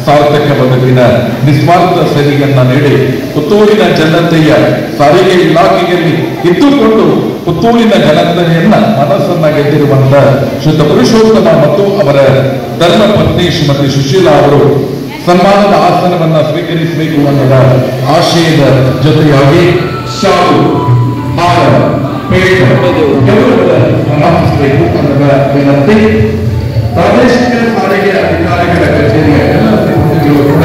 ಸಾರ್ಥಕ ಬದುಕಿನ ನಿಸ್ವಾರ್ಥ ಸೇವೆಯನ್ನ ನೀಡಿ ಪುತ್ತೂರಿನ ಜನತೆಯ ಸಾರಿಗೆ ಇಲಾಖೆಯಲ್ಲಿ ಇದ್ದುಕೊಂಡು ಪುತ್ತೂರಿನ ಜನತೆಯನ್ನ ಮನಸ್ಸನ್ನ ಗೆದ್ದಿರುವಂತ ಶ್ರೀಯುತ ಪುರುಷೋತ್ತಮ ಮತ್ತು ಅವರ ಧರ್ಮ ಪತ್ನಿ ಶ್ರೀಮತಿ ಸುಶೀಲಾ ಅವರು ಸನ್ಮಾನದ ಆಸನವನ್ನ ಸ್ವೀಕರಿಸಬೇಕು ಅನ್ನೋದ ಆಶಯದ ಜೊತೆಯಾಗಿ ಶಾಲು ಹಾರ ಪೇಟ ಸಮರ್ಪಿಸಬೇಕು ಅನ್ನೋದ ವಿನಂತಿ. ಪ್ರಾದೇಶಿಕ ಸಾರಿಗೆ ಅಧಿಕಾರಿಗಳ ಕಚೇರಿಯ ಎಲ್ಲ ಸಿಬ್ಬಂದಿಗಳು ಕೂಡ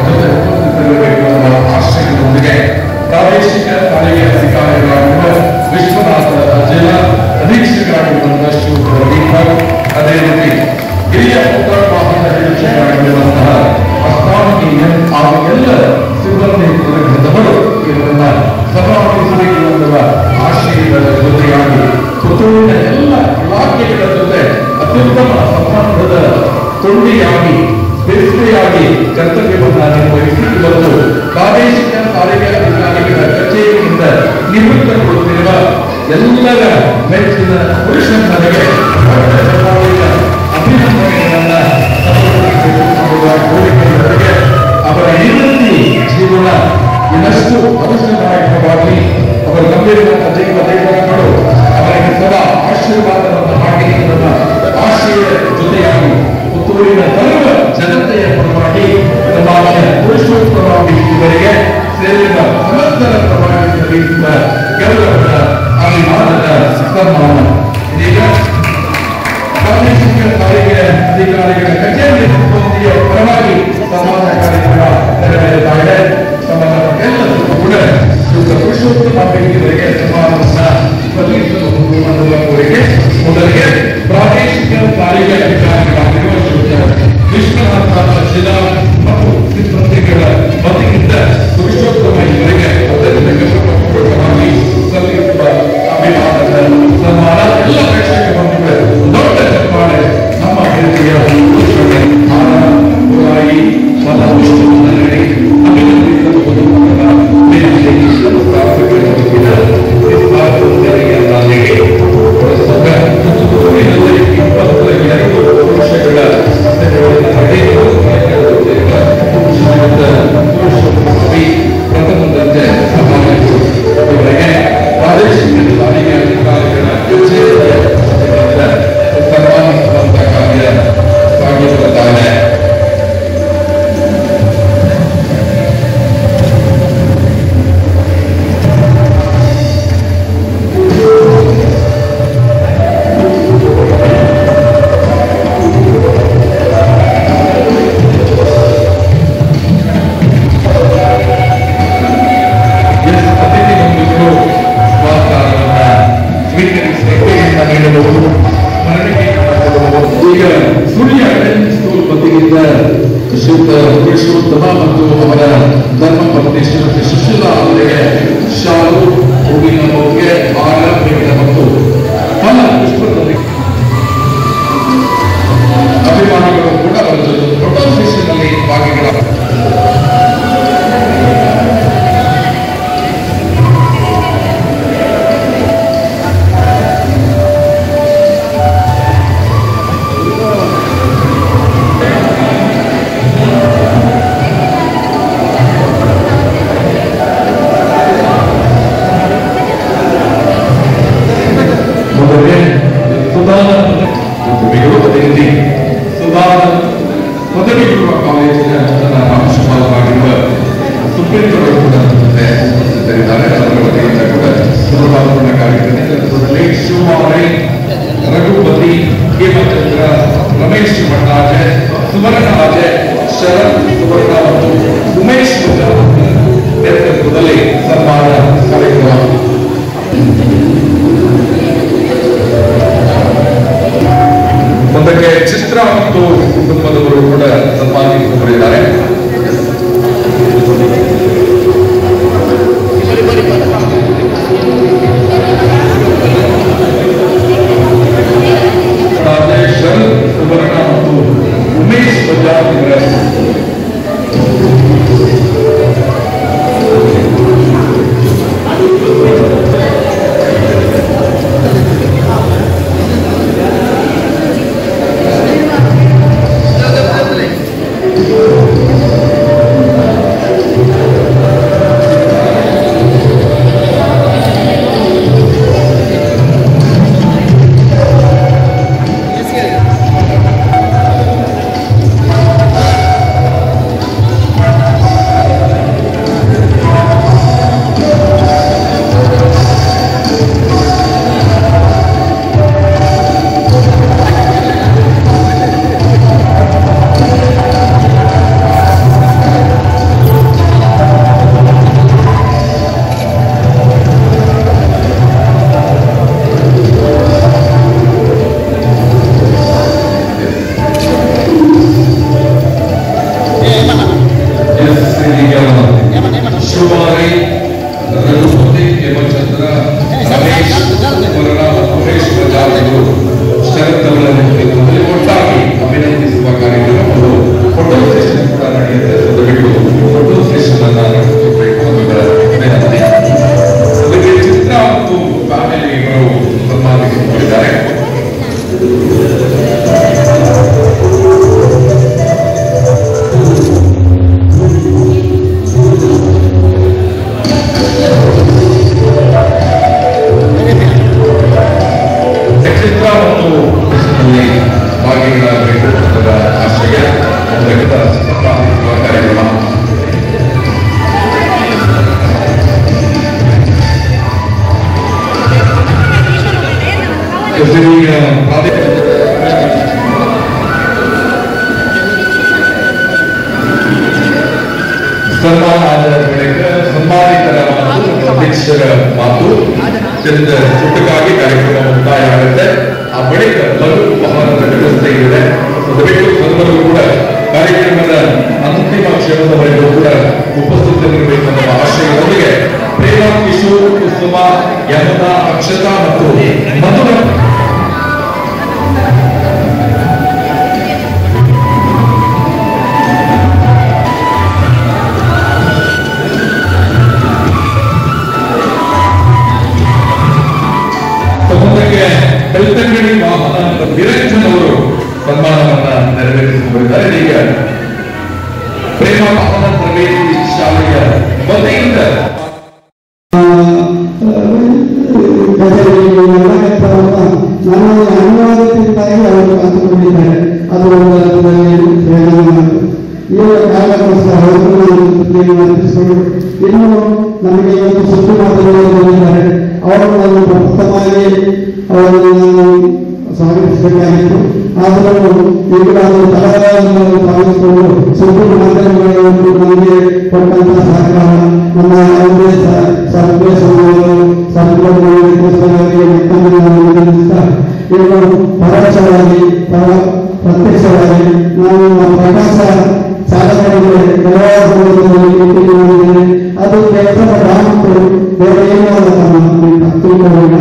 ಜೊತೆಗಿರಬೇಕು ಅನ್ನೋ ಆಶಯದೊಂದಿಗೆ ಪ್ರಾದೇಶಿಕ ಸಾರಿಗೆ ಅಧಿಕಾರಿಗಳಾಗಿರುವ ವಿಶ್ವನಾಥ ಜಿಲ್ಲಾ ಅಧೀಕ್ಷಕರಾಗಿರುವಂತಹ ದೀಪಕ್, ಅದೇ ರೀತಿ ಹಿರಿಯ ವಾಹನ ನಿರೀಕ್ಷಕರಾಗಿರುವಂತಹ ಆ ಎಲ್ಲ ಸಿಬ್ಬಂದಿ ವರ್ಗದವರು ಇವರನ್ನ ಸಮಾವೇಶಿಸುವ ಆಶಯಗಳ ಜೊತೆಯಾಗಿ ಪುತ್ತೂರಿನ ಎಲ್ಲ ಇಲಾಖೆಗಳ ಜೊತೆ ಅತ್ಯುತ್ತಮ ಸಂಬಂಧದ ತುಂಡಿಯಾಗಿ ಬೆಸುಗೆಯಾಗಿ ಕರ್ತವ್ಯವನ್ನು ನಿರ್ವಹಿಸಿ ಇವತ್ತು ಪ್ರಾದೇಶಿಕ ಸಾರಿಗೆ ಅಧಿಕಾರಿಗಳ ಕಚೇರಿಯಿಂದ ನಿವೃತ್ತಗೊಳ್ಳುತ್ತಿರುವ ಎಲ್ಲರ ಮೆಚ್ಚಿನ ಪುರುಷರಿಗೆ ಅಭಿನಂದನೆಗಳನ್ನ ಕೋರಿಕೆಯವರಿಗೆ ಅವರ ನಿವೃತ್ತಿ ಜೀವನ ಇನ್ನಷ್ಟು ಅವಶ್ಯಕವಾಗಿ ಅವರು ನಂಬಿರುವಂತಹ ದೇವತೆಗಳು ಅವರಿಗೆ ಸದಾ ಆಶೀರ್ವಾದವನ್ನು ಮಾಡಿ ನಮ್ಮ ಆಶಯ ಜೊತೆಯಾಗಿ ಪುತ್ತೂರಿನ ಸರ್ವ ಜನತೆಯ ಪರವಾಗಿ ಸಮಾಜ ಪುರುಷೋತ್ತಮವಾಗಿ ಇವರಿಗೆ ಸೇರಿದ ಸಮಸ್ತರ ಪರವಾಗಿ ಸಲ್ಲಿಸುವ ಗೌರವದ ಅಭಿಮಾನದ ಸನ್ಮಾನ. ಇದೀಗ ಪ್ರಾದೇಶಿಕ ಸಾರಿಗೆ ಅಧಿಕಾರಿಗಳ ಕಚೇರಿ ಸಿಬ್ಬಂದಿಯ ಪರವಾಗಿ ಸಮಾನ ಕಾರ್ಯಕ್ರಮ ನೆರವೇರುತ್ತಾ ಇದೆ. ಎಲ್ಲರೂ ಕೂಡ ಪುರುಷೋತ್ತಮ ವ್ಯಕ್ತಿಗಳಿಗೆ ಸಮಾನವನ್ನ ಸಲ್ಲಿಸಲು ಅನ್ನುವ ಕೋರಿಕೆ. ಮೊದಲಿಗೆ ಪ್ರಾದೇಶಿಕ ಸಾರಿಗೆ ಅಧಿಕಾರಿಗಳಾಗಿರುವ ವಿಶ್ವನಾಥ ಜಿಲ್ಲಾ ಮತ್ತು ಸಿಬ್ಬಂದಿಗಳ ವತಿಯಿಂದ ಪುರುಷೋತ್ತಮ ಇವರಿಗೆ ಪೂರ್ವಕವಾಗಿ ಸಲ್ಲಿಸುವ ಅಭಿಮಾನದ ಸನ್ಮಾನ. ಎಲ್ಲ ಪ್ರೇಕ್ಷಕ ಬಂಧುಗಳು ದೊಡ್ಡ ಚಪ್ಪಾಳೆ ನಮ್ಮ ಹಿರಿಯ ಪುರುಷರಿಗೆ ಆರಾಯಿ ಅಭಿನಂದಿಸಬಹುದು. ಸನ್ಮಾನದ ಬಳಿಕ ಸಂಬಂಧಿತರ ಅಧ್ಯಕ್ಷರ ಮಾತು ಅತ್ಯಂತ ಚುಟುಕಾಗಿ ಕಾರ್ಯಕ್ರಮ ಮುಕ್ತಾಯ ಆಗುತ್ತೆ. ಆ ಬಳಿಕ ಲಘು ಉಪಹಾರದ ವ್ಯವಸ್ಥೆ ಇದೆ. ದಯವಿಟ್ಟು ಸರ್ವರು ಕೂಡ ಕಾರ್ಯಕ್ರಮದ ಅಂತಿಮ ಕ್ಷಣದವರೆಗೂ ಕೂಡ ಉಪಸ್ಥಿತರಿರಬೇಕು ಅನ್ನುವ ಆಶಯದೊಂದಿಗೆ ಪ್ರೇಮ, ಕಿಶೋರ್, ಕುಸುಮ, ಯಮುನಾ, ಅಕ್ಷತಾ ಮತ್ತು ಮಧುರ ಬೆಳ್ತಂಗಡಿ ವಾಹನ ನಿರಂಜನ್ ಅವರು ಸನ್ಮಾನವನ್ನ ನೆರವೇರಿಸಿಕೊಂಡಿದ್ದಾರೆ. ಈಗ ಪ್ರೇಮ ವಾಹನ ತರಬೇತಿ ಶಾಲೆಯ ವತಿಯಿಂದ ನನ್ನ ಅನುವಾದಕ್ಕಾಗಿ ಅವರು ಕಾತುಕೊಂಡಿದ್ದಾರೆ. ಅದು ಒಂದು ಇವಾಗ ಕಾಲಕ್ಕೋಸ್ಕರ ಅವರನ್ನು ಇನ್ನು ನಮಗೆ ಇವತ್ತು ಸುತ್ತು ಮಾತುಗಳಿದ್ದಾರೆ. ಅವರನ್ನು ನಾನು ಪ್ರಪ್ರಥಮವಾಗಿ ಅವರನ್ನು ಸ್ವಾಗತಿಸಬೇಕಾಗಿತ್ತು. ಆದರೂ ಈಗ ತಲೆಗಳನ್ನು ಪಾಲಿಸಿಕೊಂಡು ಸುತ್ತು ಮಾಧ್ಯಮಗಳು ನಮಗೆ ಕೊಟ್ಟಂತಹ ಸಹಕಾರ ನಮ್ಮ ಯಾವುದೇ ಇವರು ಪರೋಕ್ಷವಾಗಿ ಪ್ರತ್ಯಕ್ಷವಾಗಿ ನಾವು ಪ್ರಕಾಶ ಚಾಲಕರಿಗೆ ಅದು ಕೆಲಸದ ಗ್ರಾಮಕ್ಕೂ ಬೇರೆ ಏನೋ ತಿಳ್ಕೊಳ್ಳೋಣ.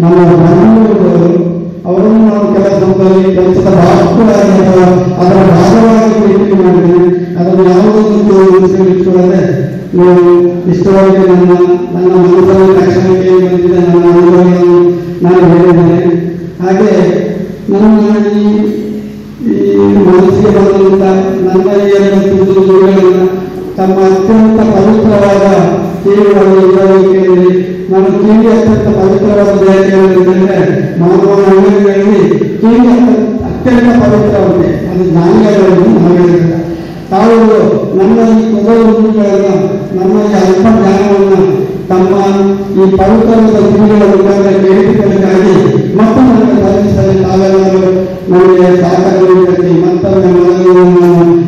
ನಮ್ಮ ಬಂಧುಗಳು ಅವರನ್ನು ನಾವು ಕೆಲಸದಲ್ಲಿ ಕೆಲಸದ ಭಾಗವಾಗಿ ಅಥವಾ ಅದರ ಭಾಗವಾಗಿ ಭೇಟಿ ಮಾಡಿದ್ವಿ. ಅದನ್ನು ಯಾವುದೊಂದು ಇಟ್ಕೊಳ್ಳದೆ ನೀವು ಇಷ್ಟವಾಗಿ ನನ್ನ ಮನಸ್ಸಲ್ಲಿ ತಕ್ಷಣಕ್ಕೆ ಬಂದಿದೆ ನನ್ನ ಅನುಭವಗಳನ್ನು ನಾನು ಹೇಳಿದ್ದೇನೆ. ಹಾಗೆ ನನ್ನ ಈ ಮನಸ್ಸಿಗೆ ಬಂದಂತ ನನ್ನ ಈ ಎರಡು ತುಳುಗಳನ್ನು ತಮ್ಮ ಅತ್ಯಂತ ಪವಿತ್ರವಾದ ಕಿವಿಗಳಲ್ಲಿ ಇರಬೇಕೆಂದರೆ ನಾನು ಕಿವಿ ಅತ್ಯಂತ ಪವಿತ್ರವಾದ ಯಾಕೆಂದರೆ ಮಾನವನ ಅಂಗಗಳಲ್ಲಿ ಕಿವಿ ಅತ್ಯಂತ ಪವಿತ್ರವಾಗಿದೆ. ಅದು ಜ್ಞಾನಿಗಳನ್ನು ಹೇಳಿದ್ದಾರೆ. ತಾವು ನಮ್ಮ ಈ ಕುದುರೆಗಳನ್ನು ನಮ್ಮ ಈ ಅಲ್ಪ ಜ್ಞಾನವನ್ನು ತಮ್ಮ ಈ ಪವಿತ್ರವಾದ ಕಿವಿಗಳ ಮುಖಾಂತರ ಕೇಳಿಕೊಳ್ಳಕ್ಕಾಗಿ ಮತ್ತೊಮ್ಮೆ ನನ್ನ ಧರ್ಮಿಸಲು ತಾವೆಲ್ಲರೂ ನಮಗೆ ಸಹಕಾರ ನೀಡಲಿಕ್ಕೆ ಮತ್ತೊಮ್ಮೆ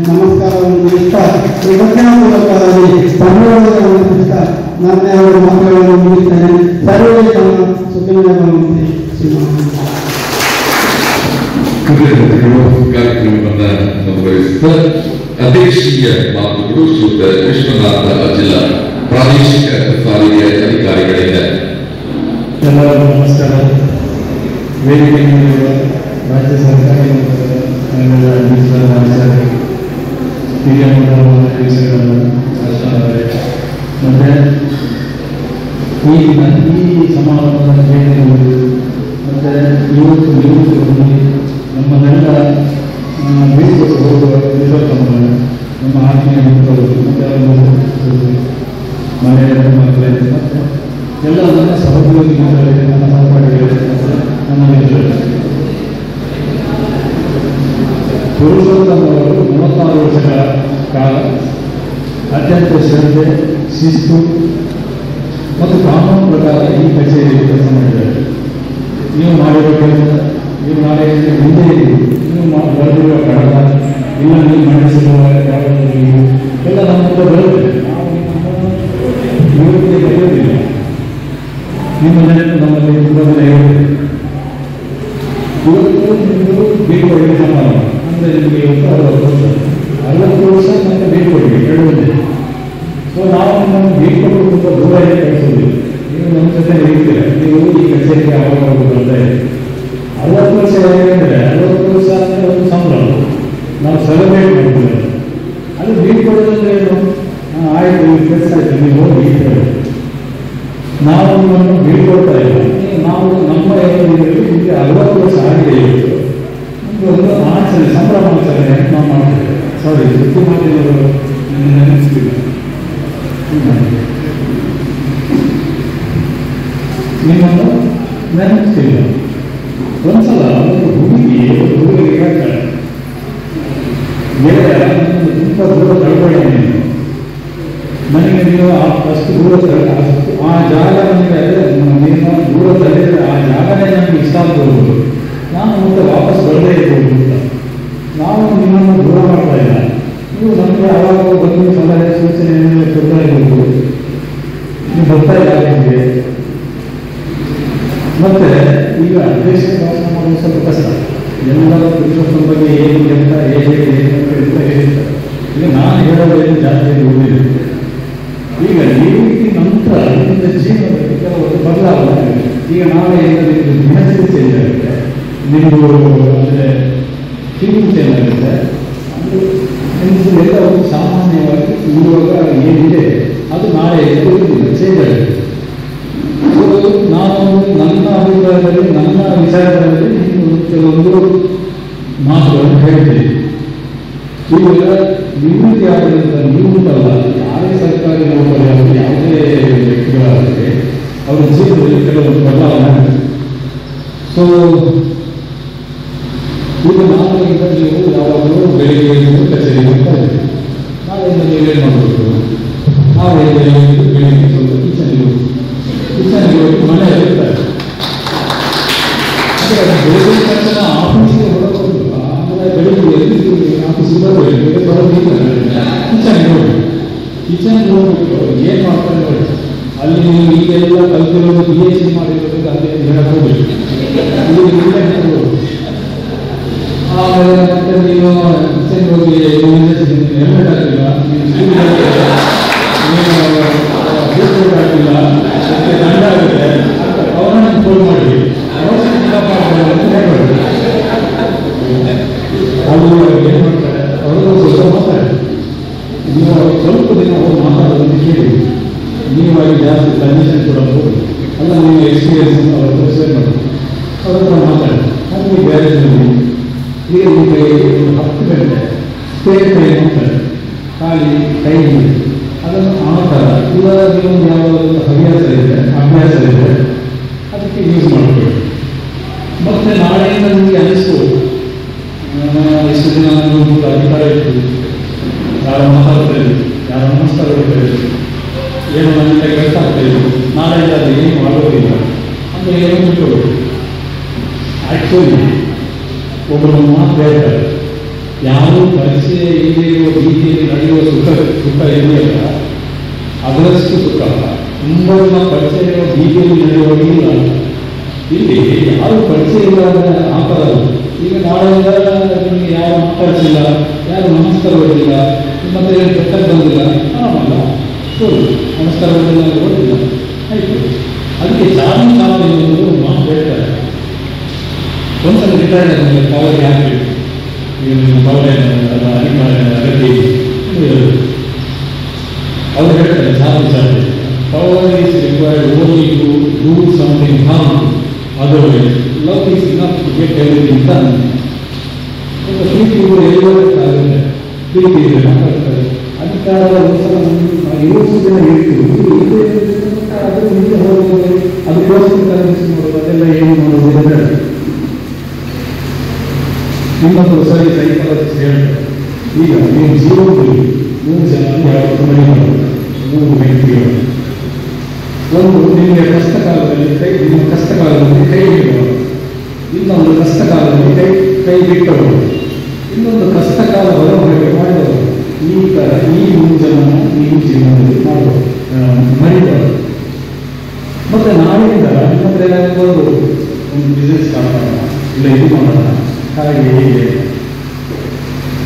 ನಮಸ್ಕಾರವನ್ನು ನೀಡುತ್ತಾ ಕೃತಜ್ಞತಾಪೂರ್ವಕವಾಗಿ ಧನ್ಯವಾದಗಳನ್ನು ತಿಳಿಸುತ್ತಾ ನನ್ನ ಎರಡು ಮಾತುಗಳನ್ನು ಮುಗಿಸ್ತೇನೆ. ಸರ್ವೇ ನಮ್ಮ ಸುಖಿನವಾಗಿ ಕಾರ್ಯಕ್ರಮವನ್ನ ಮುಂದುವರಿಸುತ್ತಾ ಅಧ್ಯಕ್ಷೀಯ ಮಾತುಗಳು ಶ್ರೀಯುತ ವಿಶ್ವನಾಥ ಜಿಲ್ಲಾ ಪ್ರಾದೇಶಿಕ ಸಾರಿಗೆ ಅಧಿಕಾರಿಗಳಿಂದ. ಎಲ್ಲರಿಗೂ ನಮಸ್ಕಾರ. ವೇದಿಕೆಯಲ್ಲಿರುವ ರಾಜ್ಯ ಸರ್ಕಾರಿ ಹಿರಿಯ ಮತ್ತೆ ಈ ಸಮಾರಂಭದ ವೇದಿಕೆಗಳು ಮತ್ತೆ ಇವತ್ತು ನಮ್ಮ ಗಂಡ ಬೀಳ್ಕೊಟ್ಟು ಹೋಗುವ ವಿಶ್ವಕರ್ಮಗಳು ನಮ್ಮ ಆತ್ಮೀಯ ಮಕ್ಕಳು ಮತ್ತೆ ಮನೆಯ ಮಕ್ಕಳೇ ಮತ್ತೆ ಎಲ್ಲ ನನ್ನ ಸಹೋದ್ಯೋಗಿ ಮಕ್ಕಳಿಗೆ ನನ್ನ ಸಹಪಾಠಿಗಳಿಗೆ ನನ್ನ ಮಿತ್ರರು. ಪುರುಷೋತ್ತಮ ಅವರು 36 ವರ್ಷಗಳ ಕಾಲ ಅತ್ಯಂತ ಶ್ರದ್ಧೆ, ಶಿಸ್ತು ಮತ್ತು ಕಾನೂನು ಪ್ರಕಾರ ಈ ಕಚೇರಿಯಲ್ಲಿ ಕೆಲಸ ಮಾಡಿದ್ದಾರೆ. ನೀವು ಮಾಡಿರುವ ಕೆಲಸ, ನೀವು ನಾಳೆ ಮುಂದೆ ನೀವು ಬರೆದಿರುವ ಕಡತ, ಇಲ್ಲ ನೀವು ಮಂಡಿಸಿರುವ ಎಲ್ಲ ನಮ್ಮ ಬರುತ್ತೆ. ಇವತ್ತಿಗೆ ಬರೆಯೋದಿಲ್ಲ. ನಿಮ್ಮ ನೆನಪು ನಮ್ಮಲ್ಲಿ ಮೊದಲೇ ಇರುತ್ತೆ. ಇವತ್ತು ನಿಮ್ಮದು ಬೀಳ್ಕೊಡುಗೆ ಸಮಾರಂಭ ಅಂದರೆ ನಿಮಗೆ ಇವತ್ತು 60 ವರ್ಷ ಮತ್ತು ಬೀಳ್ಕೊಡುಗೆ ಹೇಳುವುದೇ. ಸೊ ನಾವು ನಮ್ಮ ಬೀಳ್ಕೊಟ್ಟು ತುಂಬ ದೂರ ಕಳಿಸೋದಿಲ್ಲ. ನೀವು ನಮ್ಮ ಜೊತೆ ಇರ್ತೀರ. ನೀವು ಈ ಕಚೇರಿಗೆ ಆವಾಗ ಬರ್ತಾ ಇದೆ. 60 ವರ್ಷ ಹೇಗೆಂದರೆ 60 ವರ್ಷ ಅಂದರೆ ಒಂದು ಸಂಭ್ರಮ, ನಾವು ಸೆಲೆಬ್ರೇಟ್ ಮಾಡ್ತೀವಿ. ಅದು ಬೀಳ್ಕೊಡೋದಂದ್ರೆ ಏನು? ಆಯಿತು, ಕೆಲಸ ಆಯಿತು, ನೀವು ಹೋಗಿ ಇರ್ತೇವೆ. ನಾವು ನಿಮ್ಮನ್ನು ಬೀಳ್ಕೊಡ್ತಾ ಇಲ್ಲ. ನಾವು ನಮ್ಮ ಇದರಲ್ಲಿ ನಿಮಗೆ 60 ವರ್ಷ ಆಗಿದೆ. ಇವತ್ತು ನಮಗೆ ಒಂದು ಆಚರಣೆ, ಸಂಭ್ರಮಾಚರಣೆ ನಾವು ಮಾಡ್ತೇವೆ. ಸಾರಿ, ಸುದ್ದಿ ಮಾಧ್ಯಮಗಳು ನೆನೆಸ್ತೀವಿ. ನಿಮ್ಮನ್ನು ನೆನಪಿಸ್ತಿಲ್ಲ. ಒಂದ್ಸಲ ಒಂದು ಹುಡುಗಿಗೆ ಹೇಳ್ತಾಳೆ, ಗೆಳೆಯ ತುಂಬ ದೂರ ತಳ್ಕೊಳ್ಳಿ, ನನಗೆ ನೀವು ಅಷ್ಟು ದೂರ ಆ ಜಾಗ ನನಗೆ ನೀನು ದೂರ ತಳ್ಳಿದ್ರೆ ಆ ಜಾಗನೇ ನನಗೆ ಇಷ್ಟ ಆಗ್ಬೋದು. ಮತ್ತೆ ವಾಪಸ್ ಬರದೇ ಇರ್ಬೋದು ಅಂತ. ನಾವು ನಿಮ್ಮನ್ನು ದೂರ ಮಾಡ್ತಾ ಇಲ್ಲ, ನೀವು ನಮಗೆ ಯಾವಾಗ ಬಂದು ಸಲಹೆ ಸೂಚನೆ ಕೊಡ್ತಾ ಇರ್ಬೋದು, ನೀವು ಬರ್ತಾ ಇಲ್ಲ ನಿಮಗೆ. ಮತ್ತೆ ಈಗ ದೇಶ ಭಾಷಣ ಮಾಡೋದು ಸ್ವಲ್ಪ ಕಷ್ಟ. ಎಲ್ಲರ ಪುರುಷೋತ್ತಮ ಬಗ್ಗೆ ಏನು ಅಂತ ಹೇಗೆ ಅಂತ ಹೇಳ್ತಾರೆ. ಈಗ ನಾನು ಹೇಳೋದೇನು ಜಾಸ್ತಿ ಓದಿದೆ. ಈಗ ಈ ರೀತಿ ನಂತರ ನಿಮ್ಮ ಜೀವನದಲ್ಲಿ ಕೆಲವು ಬದಲಾವಣೆ. ಈಗ ನಾಳೆ ನಿಮ್ಮದು ದಿನಚರಿ ಚೇಂಜ್ ಆಗುತ್ತೆ, ನಿಮ್ಮದು ಅಂದರೆ ಫೀಲಿಂಗ್ ಚೇಂಜ್ ಆಗುತ್ತೆ. ನಿಮ್ಮದು ಎಲ್ಲ ಒಂದು ಸಾಮಾನ್ಯವಾಗಿ ಇರುವಾಗ ಏನಿದೆ ಅದು ನಾಳೆ ಚೇಂಜ್ ಆಗುತ್ತೆ. ನಾನು ನನ್ನ ಅಭಿಪ್ರಾಯದಲ್ಲಿ ನನ್ನ ವಿಚಾರದಲ್ಲಿ ಕೆಲವೊಂದು ಮಾತುಗಳನ್ನು ಹೇಳ್ತೀನಿ. ಈಗ ನಿವೃತ್ತಿ ಆದ್ದರಿಂದ ನೀವುಂಟಲ್ಲ, ಯಾರೇ ಸರ್ಕಾರಿ ನೌಕರಿ ಆಗಲಿ ಯಾವುದೇ ವ್ಯಕ್ತಿಗಳಾಗಲಿ ಅವರ ಜೀವನದಲ್ಲಿ ಕೆಲವೊಂದು ಬದಲಾವಣೆ. ಸೊ ಈಗ ನಾಳೆಯಿಂದ ನೀವು ಯಾವಾಗಲೂ ಬೆಳಿಗ್ಗೆ ಕಚೇರಿ ಹೋಗ್ತಾ ಇದ್ದೀವಿ. ನಾಳೆಯಿಂದ ನೀವೇನು ಮಾಡಬೇಕು? ನಾಳೆ ಬೆಳಿಗ್ಗೆ ಸ್ವಲ್ಪ ಕಿಚನ್ಗೆ ಹೋಗಿ ಮನೆ ಇರ್ತಾರೆ. ಅಂದರೆ ಬೆಳಿಗ್ಗೆ ತಕ್ಷಣ ಆಫೀಸಿಗೆ ಹೊರಗೋದಿಲ್ಲ, ಅಂದರೆ ಬೆಳಿಗ್ಗೆ ಆಫೀಸಿಗೆ ಬರಬೇಕು, ಬರೋದಿಲ್ಲ. ಕಿಚನ್ಗೆ ಹೋಗಿ ಕಿಚನ್ಗೆ ಹೋಗ್ಬಿಟ್ಟು ಏನು ಮಾಡ್ತಾರೆ ನೋಡಿ, ಅಲ್ಲಿ ನೀವು ಈಗೆಲ್ಲ ಕಲ್ತಿರೋದು PhD ಮಾಡಿರೋದು ಅದೇ ಹೇಳಕ್ಕೆ ಹೋಗ್ಬೇಕು. ಆಮೇಲೆ ಮತ್ತೆ ನೀವು ಕಿಚನ್ಗೆ ಹೋಗಿ ಹೆಲ್ಮೆಟ್ ಹಾಕಿಲ್ಲ, ನೀವು ಹಾಕಿಲ್ಲ, ದಂಡ ಆಗುತ್ತೆ ಅಂತ ಅವರನ್ನು ಫೋನ್ ಮಾಡಿ ಅದು ಏನು ಮಾಡ್ತಾರೆ, ಅವರು ಸ್ವಲ್ಪ ಮಾತಾಡಿ. ನೀವು ಸ್ವಲ್ಪ ದಿನ ಅವರು ಮಾತಾಡೋದನ್ನು ಕೇಳಿ, ನೀವಾಗಿ ಜಾಸ್ತಿ ಕನ್ವಿಷನ್ ಕೊಡೋದು ಅಲ್ಲ, ನೀವು ಎಕ್ಸ್ಪೀರಿಯನ್ಸ್ ಅವ್ರ ಹತ್ರ ಶೇರ್ ಮಾಡಿ, ಅವ್ರ ಹತ್ರ ಮಾತಾಡಿ. ನಮಗೆ ಬೇರೆ ಈಗ ನಿಮಗೆ 10 ಗಂಟೆ ಸ್ಟೇಟ್ ಟೈಮ್ ಅಂತಾರೆ, ಖಾಲಿ ಟೈಮ್ ಇದೆ. ಅದನ್ನು ಆ ಥರ ಇವಾಗ ನೀವು ಯಾವುದಾದ್ರು ಅಭ್ಯಾಸ ಇದೆ ಅದಕ್ಕೆ ಯೂಸ್ ಮಾಡಬೇಕು. ಮತ್ತು ನಾಳೆಯಿಂದ ನಿಮಗೆ ಅನಿಸ್ಬೋದು ಎಷ್ಟು ದಿನ ಒಂದು ಅಧಿಕಾರ ಇತ್ತು, ಯಾರು ಮಾತಾಡ್ತಾ ಇದ್ರು, ಯಾರು ನಮಸ್ಕಾರ ಕೊಡ್ತಾ ಇದ್ರು, ಏನು ನನ್ನ ಕೆಲಸ ಆಗ್ತಾ ಇದ್ರು, ನಾಳೆಯಿಂದ ಅದು ಏನು ಆಗೋದಿಲ್ಲ ಅಂದರೆ ಏನೋ ಬಿಟ್ಟುಕೊಡು. ಆ್ಯಕ್ಚುಲಿ ಒಬ್ಬರು ಮಾತು ಹೇಳ್ತಾರೆ, ಯಾರು ಪರಿಚಯ ಇಲ್ಲಿರುವ ರೀತಿಯಲ್ಲಿ ನಡೆಯುವ ಸುಖ ಇದೆಯಲ್ಲ ಅದರಷ್ಟು ಸುಖ ತುಂಬ ಜನ ಪರಿಚಯ ಇರುವ ಬೀದಿಯಲ್ಲಿ ನಡೆಯುವಾಗಿಲ್ಲ. ಇಲ್ಲಿ ಯಾರು ಪರಿಚಯ ಇಲ್ಲ ಅಂದರೆ ಆ ಥರ. ಈಗ ನಾಳೆಯಿಂದ ನಿಮಗೆ ಯಾರು ಮಾತಾಡ್ತಿಲ್ಲ, ಯಾರು ನಮಸ್ಕಾರ ಕೊಡಲಿಲ್ಲ, ಮತ್ತೆ ಏನು ಕೆಟ್ಟಕ್ಕೆ ಬಂದಿಲ್ಲ, ಆರಾಮಲ್ಲ, ಸರಿ ನಮಸ್ಕಾರ ಕೊಡಲಿಲ್ಲ ಕೊಡಲಿಲ್ಲ ಆಯಿತು. ಅದಕ್ಕೆ ಚಾರ್ಜ್ ಒಂದು ಮಾತು ಹೇಳ್ತಾರೆ, ಒಂದ್ಸಲ ರಿಟೈರ್ಡ್ ಆದಮೇಲೆ ಪವರ್ ಹಾಕಬೇಕು, ಪವರ್ ಅಗತ್ಯ ಅವರು ಹೇಳ್ತಾರೆ charge power is required only to do something harm, otherwise love is enough to get everything done. ಪ್ರೀತಿ ಎಲ್ಲೋಗುತ್ತೆ, ಪ್ರೀತಿ ಇದೆ ಮಾತಾಡ್ತಾರೆ, ಅಧಿಕಾರದ ಇವತ್ತು ಜನ ಹೇಳ್ತೀವಿ ಅದು ಹಿಂದೆ ಹೋಗೋದು, ಅದಕ್ಕೋಸ್ಕರ ಮಾಡೋದು, ಅದೆಲ್ಲ ಏನು ಮಾಡೋದು. ಇನ್ನೊಂದು ಸರಿ ಸೈಕಾಲಜಿಸ್ಟ್ ಹೇಳ್ತಾರೆ, ಈಗ ನೀವು ಜೀವನದಲ್ಲಿ 3 ಜನ ಯಾವತ್ತು ಮನೆಯವರು, 3 ವ್ಯಕ್ತಿಗಳು. ಒಂದು ನಿಮಗೆ ಕಷ್ಟಕಾಲದಲ್ಲಿ ನಿಮ್ಮ ಕಷ್ಟಕಾಲದಲ್ಲಿ ಕೈ ಹಿಡಿಯುವರು, ಇನ್ನೊಂದು ಕಷ್ಟಕಾಲದಲ್ಲಿ ಕೈ ಬಿಟ್ಟವರು, ಇನ್ನೊಂದು ಕಷ್ಟಕಾಲ ಹೊರಹೊರಗೆ ಮಾಡಿದವರು. ಈ ಥರ ಈ 3 ಜನ ನೀವು ಜೀವನದಲ್ಲಿ ಮಾಡಬಹುದು, ಮರಿಬಾರದು. ಮತ್ತು ನಾಳೆಯಿಂದ ನಿಮ್ಮ ಹತ್ರ ಏನಾದರೂ ಒಂದು ಬಿಸ್ನೆಸ್ ಸ್ಟಾರ್ಟ್ ಮಾಡೋಣ, ಇಲ್ಲ ಇದು ಮಾಡೋಣ, ಹಾಗೆ ಹೀಗೆ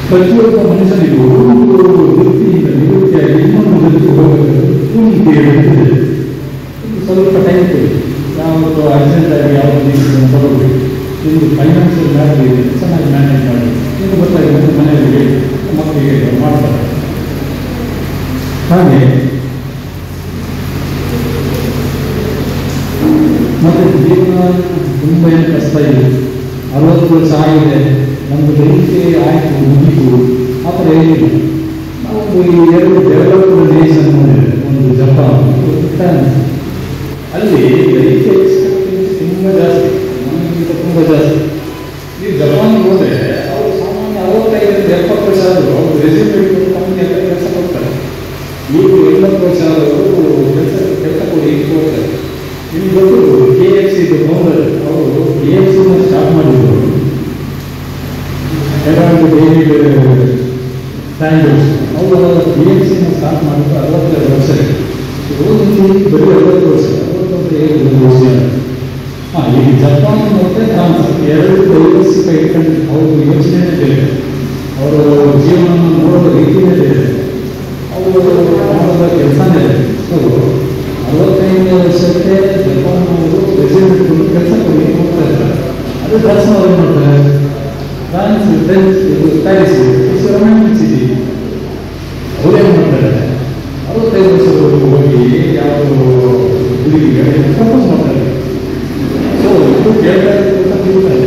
ಪ್ರತಿಯೊಬ್ಬ ಮನುಷ್ಯನಿಗೂ ಒಂದು ವೃತ್ತಿಯಿಂದ ನಿವೃತ್ತಿಯಾಗಿ ಇನ್ನೊಂದು ವೃತ್ತಿ ಹೋಗಬೇಕು ಪೂರ್ತಿ ಇರುತ್ತದೆ. ಸ್ವಲ್ಪ ಟೈಮ್ ಕೊಡಿ, ಯಾವುದು ಅರ್ಜೆಂಟಾಗಿ ಯಾವುದು ನೀವು ತಗೋಬೇಕು, ನಿಮ್ಮದು ಫೈನಾನ್ಷಿಯಲ್ ಮ್ಯಾಟರ್ ಇದೆ, ಚೆನ್ನಾಗಿ ಮ್ಯಾನೇಜ್ ಮಾಡಿ, ನಿಮಗೆ ಗೊತ್ತಾಗಿದೆ ಮನೆಯಲ್ಲಿ ಮಕ್ಕಳಿಗೆ ಮಾಡ್ತಾರೆ. ಹಾಗೆ ಮತ್ತು ಜೀವನ ತುಂಬ ಏನು ಕಷ್ಟ ಇದೆ, 60 ವರ್ಷ ಆಗಿದೆ, ನಮ್ಮದು ಬೆಳಿಗ್ಗೆ ಆಯಿತು ಮುಗಿತು ಆ ಥರ ಏನಿಲ್ಲ. ನಾವು ಈ 2 ಡೆವಲಪ್ಡ್ ನೇಷನ್ ನೋಡಿದ್ರೆ, ಒಂದು ಜಪಾನ್, ಅಲ್ಲಿ ಲೈಫ್ ಎಕ್ಸ್ಪೆಕ್ಟೆನ್ಸಿ ತುಂಬ ಜಾಸ್ತಿ, ನಮಗಿಂತ ತುಂಬ ಜಾಸ್ತಿ. ಈ ಜಪಾನ್ಗೆ ಹೋದರೆ ಅವರು ಸಾಮಾನ್ಯ 65-70 ವರ್ಷ ಆದರೂ ಅವರು ರೆಸ್ಯೂಮ್ ಇಟ್ಕೊಂಡು ಕಂಪ್ನಿಯಲ್ಲ ಕೆಲಸ ಕೊಡ್ತಾರೆ. ಇವರು 80 ವರ್ಷ ಆದವರು ಕೆಲಸ ಕೊಡಿ ಹೋಗ್ತಾರೆ. ನಿಮ್ಗೆ ಗೊತ್ತು KFC ಫೌಂಡರ್ ಅವರು KFC ಸ್ಟಾರ್ಟ್ ಮಾಡಿದ್ರು ಈ ಜಪಾನ್ ಮತ್ತೆ ಫ್ರಾನ್ಸ್ ಎರಡು ಡೈವರ್ಸಿಫೈ ಕಂಟ್ರಿ, ಅವ್ರ ಯೋಚನೆನೇ ಬೇರೆ, ಅವರ ಜೀವನ ನೋಡೋ ರೀತಿಯೇ ಬೇರೆ, ಅವರು ಮಾಡೋದ ಕೆಲಸನೇ ಇದೆ. ಸೊ 65 ವರ್ಷಕ್ಕೆ ಜಪಾನ್ ಅವರು ರೆಸಿಡೆಂಟ್ ಕೆಲಸ ಕೊಡಿ ಹೋಗ್ತಾ ಇದ್ದಾರೆ. ಅದು ಕೆಲಸ ಅವ್ರು ಏನು ಮಾಡ್ತಾರೆ, France Paris it's romantic city, ಅವರೇನು ಮಾಡ್ತಾರೆ 65 ವರ್ಷದವರೆಗೂ ಹೋಗಿ ಯಾವ ಹುಡುಗಿಗೆ ಪ್ರಪೋಸ್ ಮಾಡ್ತಾರೆ. ಸೊ ಇದು ಕೇಳ್ತಾ ಇರ್ತಾರೆ.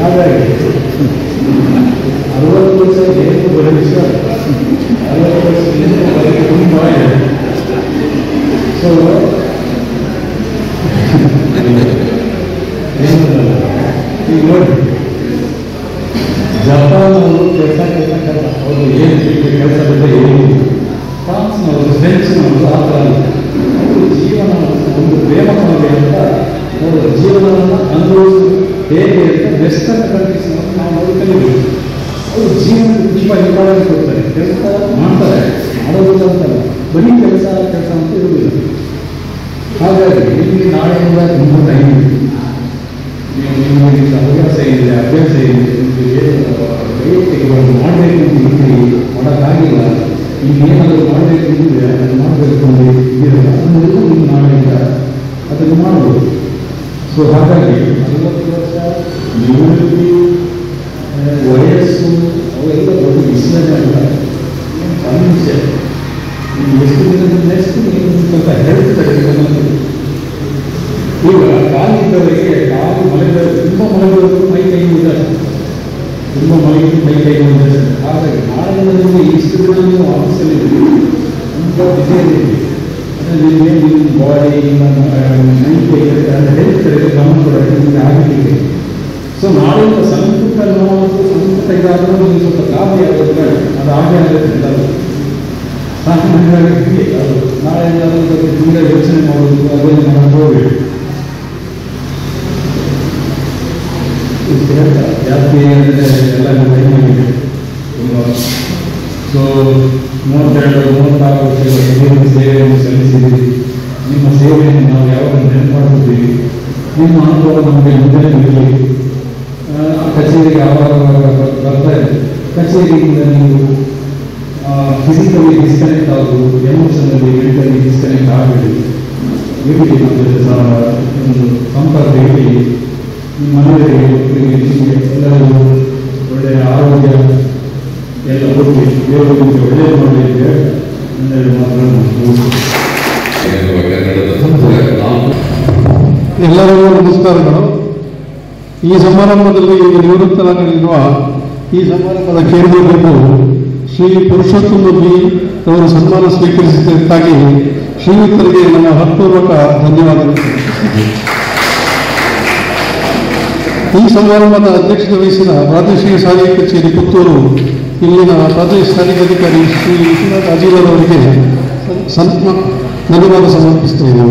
ಹಾಗಾಗಿ 60 ವರ್ಷ ಏನು ಬರೋ ವಿಷಯ, 60 ವರ್ಷ ಏನು ಬರೋಕ್ಕೆ ತುಂಬ ಇದೆ. ಸೊ ಈಗ ನೋಡಿ, ಜಪಾನ್ ಅವರು ಕೆಲಸ ಅವರು ಏನು ಕೆಲಸ ಬಿಟ್ಟರೆ ಏನು, ಫ್ರಾನ್ಸ್ನವರು ಫ್ರೆಂಚ್ನವರು ಆ ಥರ ಅವರು ಜೀವನ ಒಂದು ಪ್ರೇಮ ಕಾವ್ಯ ಅಂತ ಅವರ ಜೀವನವನ್ನು ಅನುಭವಿಸೋದು ಹೇಗೆ ಅಂತ ವೆಸ್ಟರ್ನ್ ಕಂಟ್ರೀಸ್ನವರು ನಾವು ನೋಡಿ ಕಲಿಬೇಕು. ಅವರು ಜೀವನಕ್ಕೆ ತುಂಬ ಇಂಪಾರ್ಟೆನ್ಸ್ ಕೊಡ್ತಾರೆ, ಕೆಲಸ ಮಾಡ್ತಾರೆ, ಮಾಡೋದಿಲ್ಲ ಅಂತಲ್ಲ, ಬರೀ ಕೆಲಸ ಅಂತ ಇರುವುದಿಲ್ಲ. ಹಾಗಾಗಿ ನಿಮಗೆ ನಾಳೆಯಿಂದ ತುಂಬ ಟೈಮ್ ಇದೆ, ನಿಮಗೆ ಹವ್ಯಾಸ ಇದೆ, ಅಭ್ಯಾಸ ಇದೆ, ನಿಮಗೆ ವೈಯಕ್ತಿಕ ಮಾಡಬೇಕು ಅಂತ ಇದ್ದೀರಿ, ಮಾಡೋಕ್ಕಾಗಿಲ್ಲ, ಇನ್ನೇನಾದರೂ ಮಾಡಬೇಕು ಅಂದರೆ ಅದನ್ನು ಮಾಡಬೇಕು ಅಂದರೆ ಇದಿರಲ್ಲ, ಅದನ್ನೆಲ್ಲ ನೀವು ನಾಳೆಯಿಂದ ಅದನ್ನು ಮಾಡ್ಬೋದು. ಸೊ ಹಾಗಾಗಿ 60 ವರ್ಷ ನಿವೃತ್ತಿ ವಯಸ್ಸು ಅವೆಲ್ಲ ದೊಡ್ಡ ವಿಷಯನೇ ಅಲ್ಲ, ಸಣ್ಣ ವಿಷಯ. ಎಷ್ಟು ದಿನದ ನೆಕ್ಸ್ಟ್ ನೀವು ಸ್ವಲ್ಪ ಹೆಲ್ತ್ ತಡೆಯುತ್ತೆ. ಈಗ ಕಾಲಿದ್ದವರಿಗೆ ಕಾಲು ಮಲಗಿದವರು ತುಂಬ ಮಲಗಿದವರು ಮೈ ಕೈ ಇದ್ದಾರೆ, ತುಂಬ ಮಲಗಿದ್ದು ಮೈ ಕೈ ಇದ್ದಾರೆ. ಹಾಗಾಗಿ ನಾಳೆ ನಿಮಗೆ ಇಷ್ಟು ದಿನ ನೀವು ಆಫೀಸಲ್ಲಿ ತುಂಬ ಬಿಸಿಯಾಗಿದ್ದೀವಿ, ಅಂದರೆ ನಿಮಗೆ ನಿಮ್ಮ ಬಾಡಿ ಮೈ ಕೈ ಹೆಲ್ತ್ ಕಡೆಗೆ ಗಮನ ಕೊಡೋಕ್ಕೆ ನಿಮಗೆ ಆಗಲಿಕ್ಕೆ. ಸೊ ನಾಳೆಯಿಂದ ಸಂಪುಟ ನೋವು ಸಂಪುಟ ಇದಾದರೂ ನಿಮಗೆ ಸ್ವಲ್ಪ ಗಾಬರಿ ಆಗೋದ್ರೆ ಅದು ಆಗೇ ಆಗುತ್ತೆ ಎಲ್ಲರೂ ಸಾಮಾನ್ಯವಾಗಿ. ಅದು ನಾಳೆಯಿಂದ ಅದ್ರ ಬಗ್ಗೆ ತುಂಬ ಯೋಚನೆ ಮಾಡೋದು, ಅದನ್ನು ಮಾಡೋದು ಹೋಗಬೇಕು. ಜಾಸ್ತಿ ಅಂದರೆ ಎಲ್ಲ ಟೈಮ್ ಆಗಿದೆ ತುಂಬ. ಸೊ 32-36 ವರ್ಷಗಳ ಸೇವೆಯನ್ನು ಸಲ್ಲಿಸಿದ್ದೀರಿ. ನಿಮ್ಮ ಸೇವೆಯನ್ನು ನಾವು ಯಾವಾಗ ನೆನಪು ಮಾಡ್ತಿದ್ದೀವಿ. ನಿಮ್ಮ ಅನುಭವ ನಮಗೆ ಮುಂದೆ ಇರಲಿ. ಕಚೇರಿಗೆ ಆವಾಗ ಬರ್ತಾ ಇದೆ, ಕಚೇರಿಯಿಂದ ನೀವು ಫಿಸಿಕಲಿ ಡಿಸ್ಕನೆಕ್ಟ್ ಆಗೋದು, ಎಮೋಷನಲಿ ಮೆಂಟಲಿ ಡಿಸ್ಕನೆಕ್ಟ್ ಆಗಬೇಡಿ. ಇರಲಿ ಒಂದು ಸಂಪರ್ಕ ಇರಲಿ. ನಿಮ್ಮ ಮನೆಯವರಿಗೆ ನಿಮಗೆ ಎಲ್ಲರಿಗೂ ಒಳ್ಳೆಯ ಆರೋಗ್ಯ ಎಲ್ಲ ಹೋಗಿ ದೇವರು ನಿಮಗೆ ಒಳ್ಳೆಯದು ಮಾಡಲಿಕ್ಕೆ ಒಂದೆರಡು ಮಾತುಗಳನ್ನು. ಎಲ್ಲರಿಗೂ ನಮಸ್ಕಾರಗಳು. ಈ ಸಮಾರಂಭದಲ್ಲಿ ನಿವೃತ್ತರಾಗಲಿರುವ ಈ ಸಮಾರಂಭದ ಕೇಂದ್ರ ಬಿಂದು ಶ್ರೀ ಪುರುಷೋತ್ತಮ ಬಿ ಅವರು ಸನ್ಮಾನ ಸ್ವೀಕರಿಸಿದ್ದಕ್ಕಾಗಿ ಶ್ರೀಯುತರಿಗೆ ನನ್ನ ಹೃತ್ಪೂರ್ವಕ ಧನ್ಯವಾದಗಳು. ಈ ಸಮಾರಂಭದ ಅಧ್ಯಕ್ಷತೆ ವಹಿಸಿದ ಪ್ರಾದೇಶಿಕ ಸಾರಿಗೆ ಕಚೇರಿ ಪುತ್ತೂರು ಇಲ್ಲಿನ ಪ್ರಾದೇಶಿಕ ಸಾರಿಗೆ ಅಧಿಕಾರಿ ಶ್ರೀ ವಿಶ್ವನಾಥ್ ಅಜೀಲರ್ ಅವರಿಗೆ ಧನ್ಯವಾದ ಸಮರ್ಪಿಸುತ್ತೇನೆ.